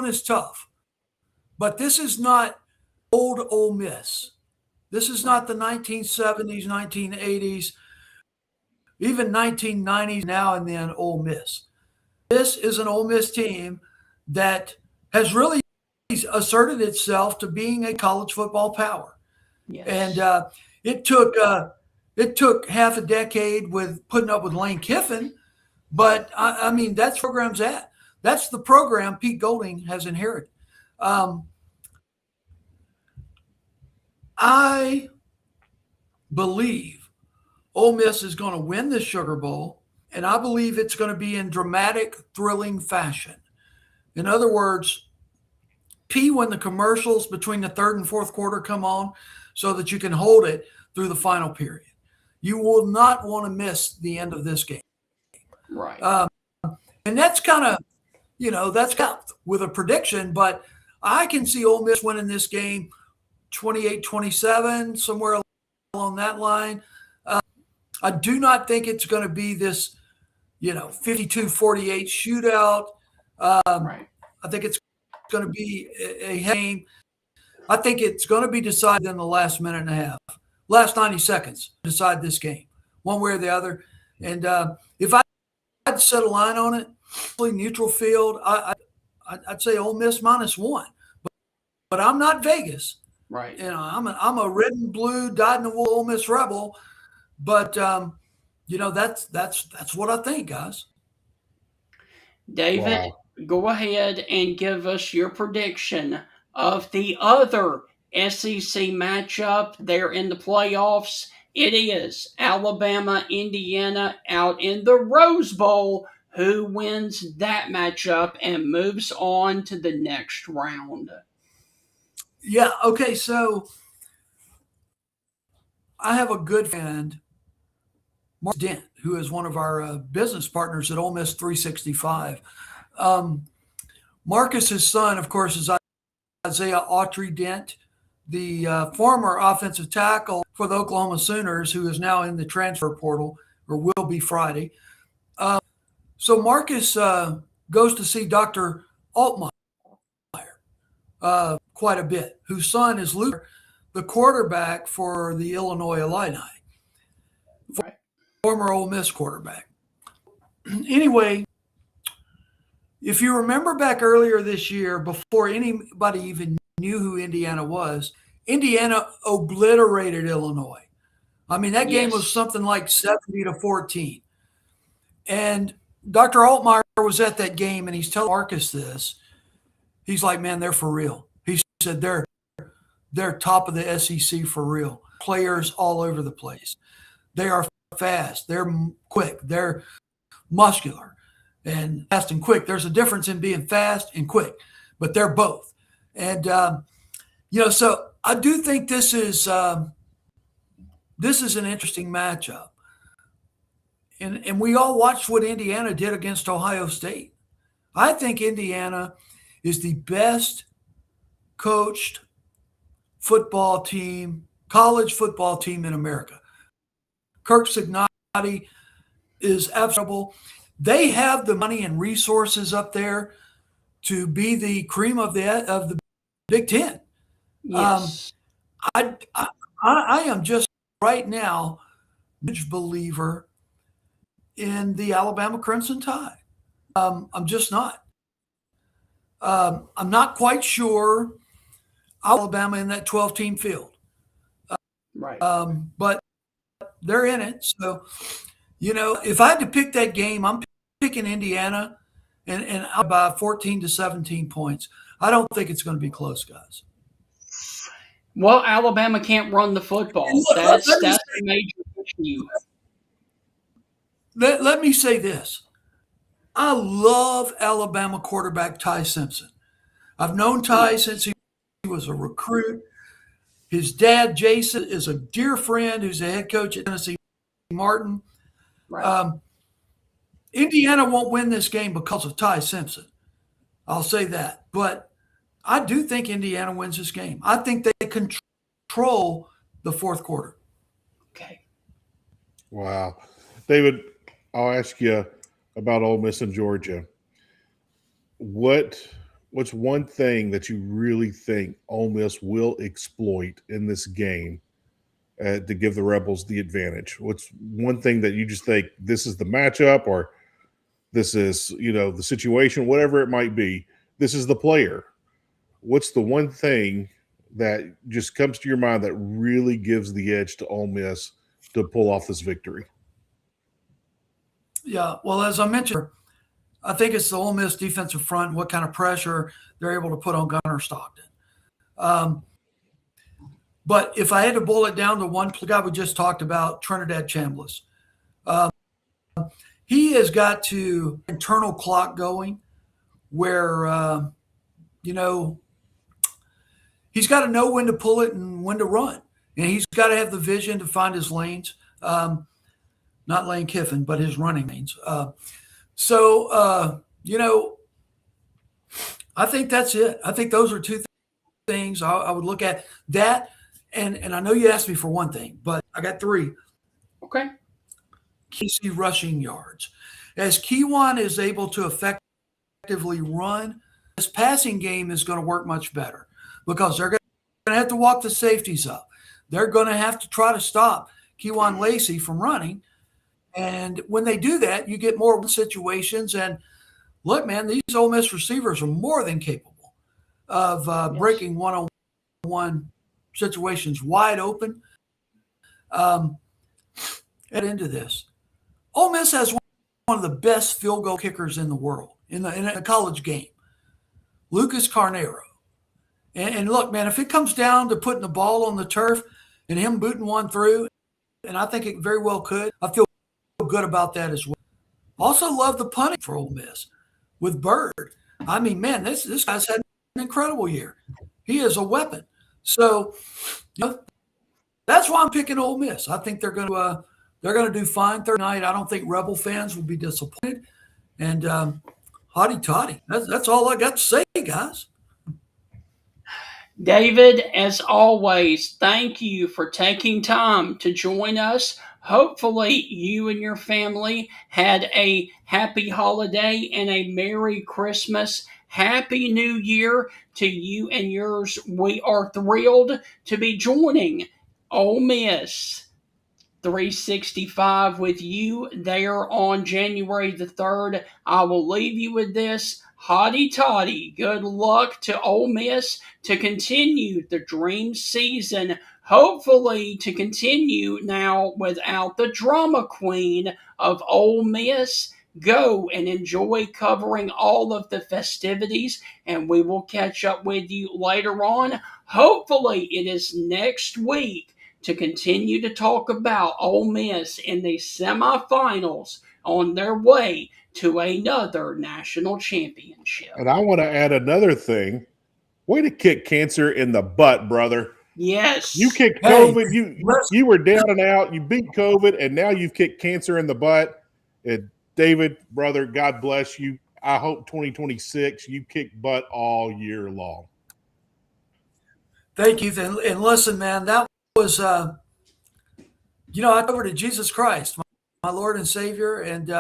is tough. But this is not old Ole Miss. This is not the 1970s, 1980s, even 1990s, now and then Ole Miss. This is an Ole Miss team that has really asserted itself to being a college football power. Yes. And it took half a decade with putting up with Lane Kiffin, but I mean that's where the program's at. That's the program Pete Golding has inherited. I believe Ole Miss is going to win the Sugar Bowl, and I believe it's going to be in dramatic, thrilling fashion. In other words, P when the commercials between the third and fourth quarter come on so that you can hold it through the final period. You will not want to miss the end of this game. Right. And that's kind of, that's kind of with a prediction, but I can see Ole Miss winning this game 28-27, somewhere along that line. I do not think it's going to be this, 52-48 shootout. Right. I think it's going to be a game. I think it's going to be decided in the last minute and a half, last 90 seconds, decide this game, one way or the other. And if I had to set a line on it, neutral field, I'd say Ole Miss -1. But I'm not Vegas. Right. I'm a red and blue, dyed-in-the-wool Ole Miss rebel. But, that's what I think, guys. David, go ahead and give us your prediction of the other SEC matchup there in the playoffs. It is Alabama, Indiana out in the Rose Bowl. Who wins that matchup and moves on to the next round? Yeah, okay, so I have a good friend, Mark Dent, who is one of our business partners at Ole Miss 365. Marcus's son, of course, is Isaiah Autry Dent, the former offensive tackle for the Oklahoma Sooners, who is now in the transfer portal or will be Friday. So Marcus goes to see Dr. Altmaier quite a bit, whose son is Luke, the quarterback for the Illinois Illini, former Ole Miss quarterback. Anyway, if you remember back earlier this year, before anybody even knew who Indiana was, Indiana obliterated Illinois. I mean, that game was something like 70-14. And Dr. Altmaier was at that game, and he's telling Marcus this. He's like, man, they're for real. He said they're top of the SEC for real. Players all over the place. They are fast. They're quick. They're muscular. And fast and quick. There's a difference in being fast and quick, but they're both. And so I do think this is an interesting matchup. And we all watched what Indiana did against Ohio State. I think Indiana is the best coached football team, college football team in America. Kirk Cignetti is absolutely. They have the money and resources up there to be the cream of the Big Ten. Yes. I am just right now a huge believer in the Alabama Crimson Tide. I'm just not. I'm not quite sure Alabama in that 12-team field. Right. But they're in it. So, if I had to pick that game, I'm picking Indiana and by 14 to 17 points. I don't think it's going to be close, guys. Well, Alabama can't run the football. That's the major issue. Let me say this. I love Alabama quarterback Ty Simpson. I've known Ty since he was a recruit. His dad, Jason, is a dear friend who's the head coach at Tennessee Martin. Right. Indiana won't win this game because of Ty Simpson. I'll say that. But I do think Indiana wins this game. I think they control the fourth quarter. Okay. Wow. David, I'll ask you about Ole Miss and Georgia. What's one thing that you really think Ole Miss will exploit in this game to give the Rebels the advantage? What's one thing that you just think this is the matchup, or this is, the situation, whatever it might be, this is the player? What's the one thing that just comes to your mind that really gives the edge to Ole Miss to pull off this victory? Yeah, well, as I mentioned, I think it's the Ole Miss defensive front, what kind of pressure they're able to put on Gunnar Stockton. But if I had to boil it down to one guy we just talked about, Trinidad Chambliss, he has got to internal clock going where, he's got to know when to pull it and when to run. And he's got to have the vision to find his lanes. Not Lane Kiffin, but his running lanes. I think that's it. I think those are two things I would look at. That, and I know you asked me for one thing, but I got three. Okay. KC rushing yards. As Kewan is able to effectively run, this passing game is going to work much better because they're going to have to walk the safeties up. They're going to have to try to stop Kewan Lacey from running. And when they do that, you get more situations. And look, man, these Ole Miss receivers are more than capable of breaking one-on-one situations wide open. Get into this. Ole Miss has one of the best field goal kickers in the world in a college game, Lucas Carnero. And look, man, if it comes down to putting the ball on the turf and him booting one through, and I think it very well could, I feel good about that as well. Also love the punting for Ole Miss with Bird. I mean, man, this guy's had an incredible year. He is a weapon. So, that's why I'm picking Ole Miss. I think they're going to do fine Thursday night. I don't think Rebel fans will be disappointed. And hotty toddy. That's all I got to say, guys. David, as always, thank you for taking time to join us. Hopefully, you and your family had a happy holiday and a Merry Christmas. Happy New Year to you and yours. We are thrilled to be joining Ole Miss 365 with you there on January the 3rd. I will leave you with this. Hotty toddy. Good luck to Ole Miss to continue the dream season. Hopefully, to continue now without the drama queen of Ole Miss. Go and enjoy covering all of the festivities, and we will catch up with you later on. Hopefully, it is next week to continue to talk about Ole Miss in the semifinals on their way to another national championship. And I want to add another thing. Way to kick cancer in the butt, brother. Yes. You kicked COVID. You were down and out. You beat COVID, and now you've kicked cancer in the butt. And David, brother, God bless you. I hope 2026 you kick butt all year long. Thank you. And listen, man, that was, I over to Jesus Christ, my Lord and Savior. And,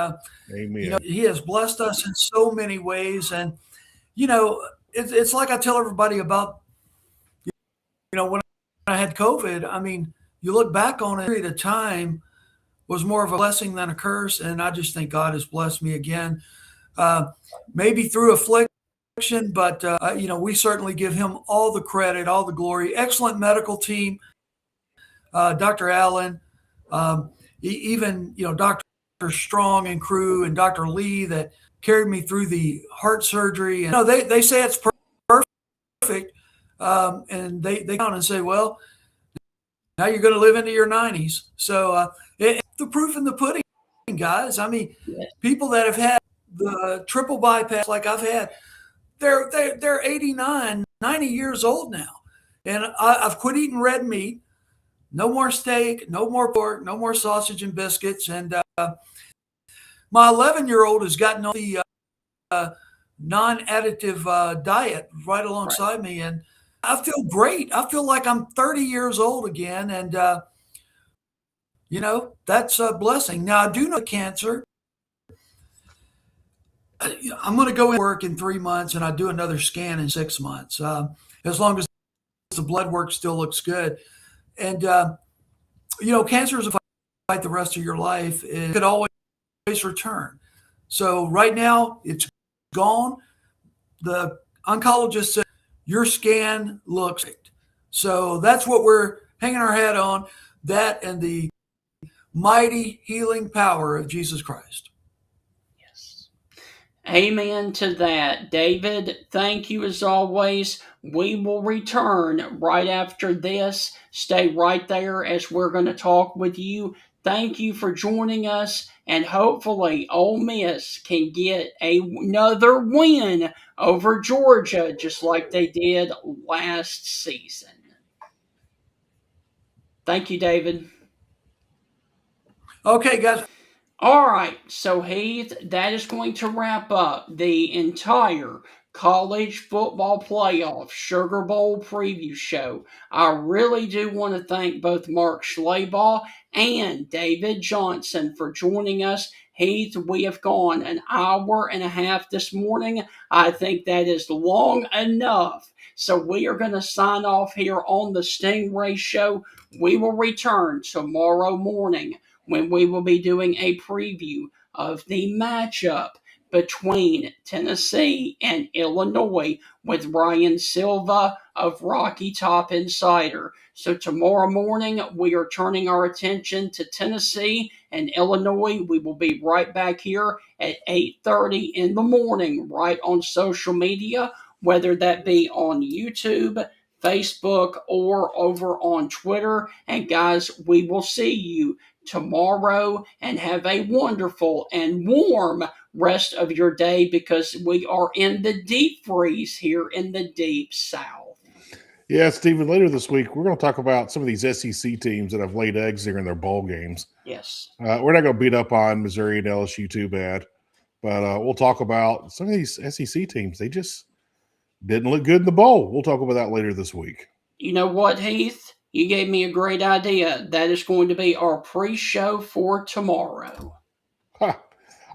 Amen. he has blessed us in so many ways. And, it's like I tell everybody about, when I had COVID, I mean, you look back on it, a period of time was more of a blessing than a curse. And I just think God has blessed me again, maybe through affliction, but, we certainly give him all the credit, all the glory. Excellent medical team, Dr. Allen, even, Dr. Strong and crew and Dr. Lee that carried me through the heart surgery. And they say it's perfect. And they count and say, well, now you're going to live into your 90s. So the proof in the pudding, guys. I mean, people that have had the triple bypass like I've had, they're 89, 90 years old now. And I've quit eating red meat. No more steak, no more pork, no more sausage and biscuits. And my 11-year-old has gotten on the non-additive diet right alongside me. And I feel great. I feel like I'm 30 years old again. And, that's a blessing. Now, I do know cancer. I'm going to go in work in 3 months, and I do another scan in 6 months, as long as the blood work still looks good. And, cancer is a fight the rest of your life. It could always return. So right now, it's gone. The oncologist said, your scan looks great. So that's what we're hanging our hat on, that and the mighty healing power of Jesus Christ. Yes. Amen to that. David, thank you as always. We will return right after this. Stay right there as we're going to talk with you. Thank you for joining us, and hopefully Ole Miss can get another win over Georgia just like they did last season. Thank you, David. Okay, guys. All right, so Heath, that is going to wrap up the entire college football playoff Sugar Bowl preview show. I really do want to thank both Mark Schlabach and David Johnson for joining us. Heath, we have gone an hour and a half this morning. I think that is long enough. So we are going to sign off here on the Stingray Show. We will return tomorrow morning when we will be doing a preview of the matchup between Tennessee and Illinois with Ryan Silva of Rocky Top Insider. So tomorrow morning, we are turning our attention to Tennessee and Illinois. We will be right back here at 8:30 in the morning, right on social media, whether that be on YouTube, Facebook, or over on Twitter. And guys, we will see you tomorrow, and have a wonderful and warm rest of your day, because we are in the deep freeze here in the deep South. Yeah, Stephen, later this week, we're going to talk about some of these SEC teams that have laid eggs here in their bowl games. Yes. We're not going to beat up on Missouri and LSU too bad, but we'll talk about some of these SEC teams. They just didn't look good in the bowl. We'll talk about that later this week. You know what, Heath? You gave me a great idea. That is going to be our pre-show for tomorrow.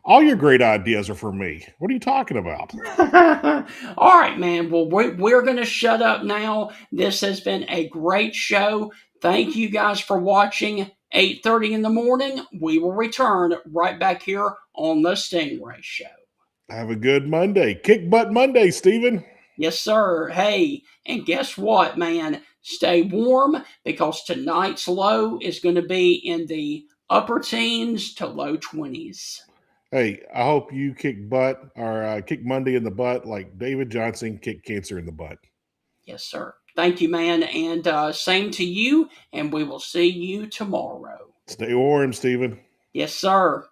All your great ideas are for me. What are you talking about? All right, man. Well, we're going to shut up now. This has been a great show. Thank you guys for watching. 8:30 in the morning. We will return right back here on the Stingray Show. Have a good Monday. Kick butt Monday, Steven. Yes, sir. Hey, and guess what, man? Stay warm because tonight's low is going to be in the upper teens to low 20s. Hey, I hope you kick butt or kick Monday in the butt like David Johnson kicked cancer in the butt. Yes, sir. Thank you, man. And same to you, and we will see you tomorrow. Stay warm, Steven. Yes, sir.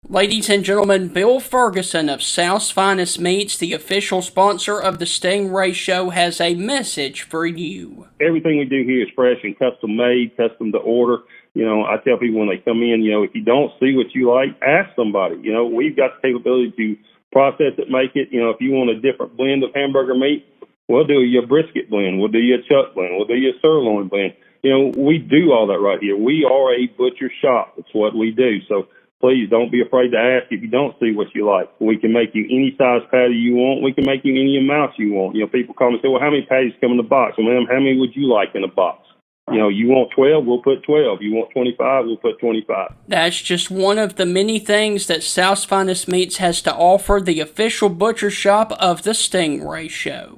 Ladies and gentlemen, Bill Ferguson of South's Finest Meats, the official sponsor of the Stingray Show, has a message for you. Everything we do here is fresh and custom made, custom to order. You know, I tell people when they come in, you know, if you don't see what you like, ask somebody. You know, we've got the capability to process it, make it. You know, if you want a different blend of hamburger meat, we'll do your brisket blend. We'll do your chuck blend. We'll do your sirloin blend. You know, we do all that right here. We are a butcher shop. It's what we do. So please don't be afraid to ask if you don't see what you like. We can make you any size patty you want. We can make you any amount you want. You know, people call me and say, well, how many patties come in the box? Well, ma'am, how many would you like in a box? You know, you want 12, we'll put 12. You want 25, we'll put 25. That's just one of the many things that South's Finest Meats has to offer, the official butcher shop of the Stingray Show.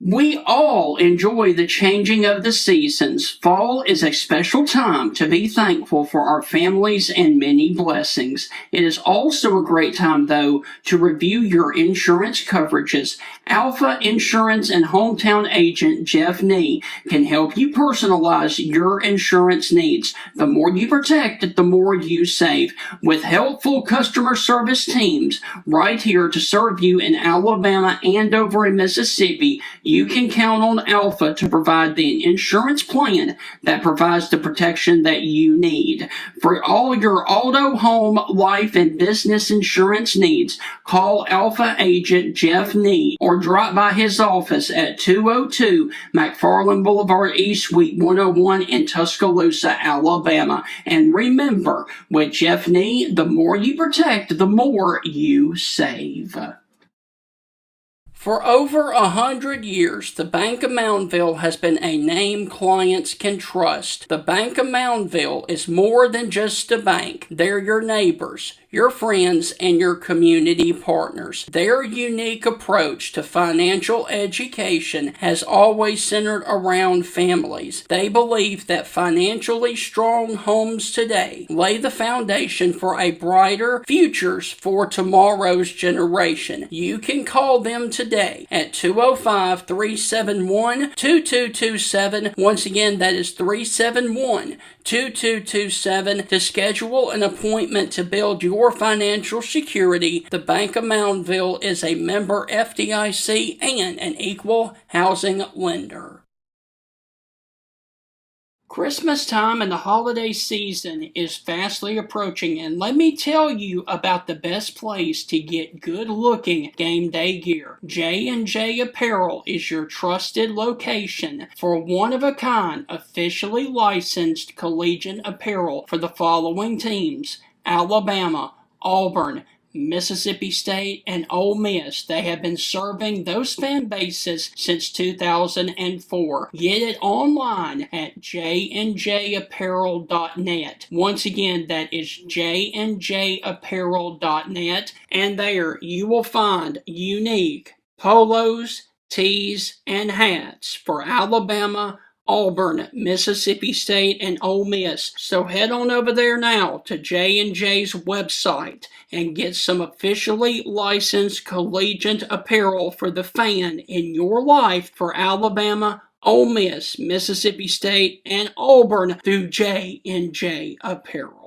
We all enjoy the changing of the seasons. Fall is a special time to be thankful for our families and many blessings. It is also a great time, though, to review your insurance coverages. Alpha Insurance and hometown agent Jeff Nee can help you personalize your insurance needs. The more you protect, the more you save. With helpful customer service teams right here to serve you in Alabama and over in Mississippi, you can count on Alpha to provide the insurance plan that provides the protection that you need. For all your auto, home, life, and business insurance needs, call Alpha agent Jeff Nee or drop by his office at 202 McFarland Boulevard East, Suite 101 in Tuscaloosa, Alabama. And remember, with Jeff Nee, the more you protect, the more you save. For over 100 years, the Bank of Moundville has been a name clients can trust. The Bank of Moundville is more than just a bank. They're your neighbors, your friends, and your community partners. Their unique approach to financial education has always centered around families. They believe that financially strong homes today lay the foundation for a brighter futures for tomorrow's generation. You can call them today at 205-371-2227. Once again, that is 371-2227 to schedule an appointment to build your financial security. The Bank of Moundville is a member FDIC and an equal housing lender. Christmas time and the holiday season is fastly approaching, and let me tell you about the best place to get good-looking game day gear. J&J Apparel is your trusted location for one-of-a-kind, officially licensed collegiate apparel for the following teams: Alabama, Auburn, Mississippi State, and Ole Miss. They have been serving those fan bases since 2004. Get it online at jnjapparel.net. Once again, that is jnjapparel.net, and there you will find unique polos, tees, and hats for Alabama, Auburn, Mississippi State, and Ole Miss. So head on over there now to J&J's website and get some officially licensed collegiate apparel for the fan in your life for Alabama, Ole Miss, Mississippi State, and Auburn through J&J Apparel.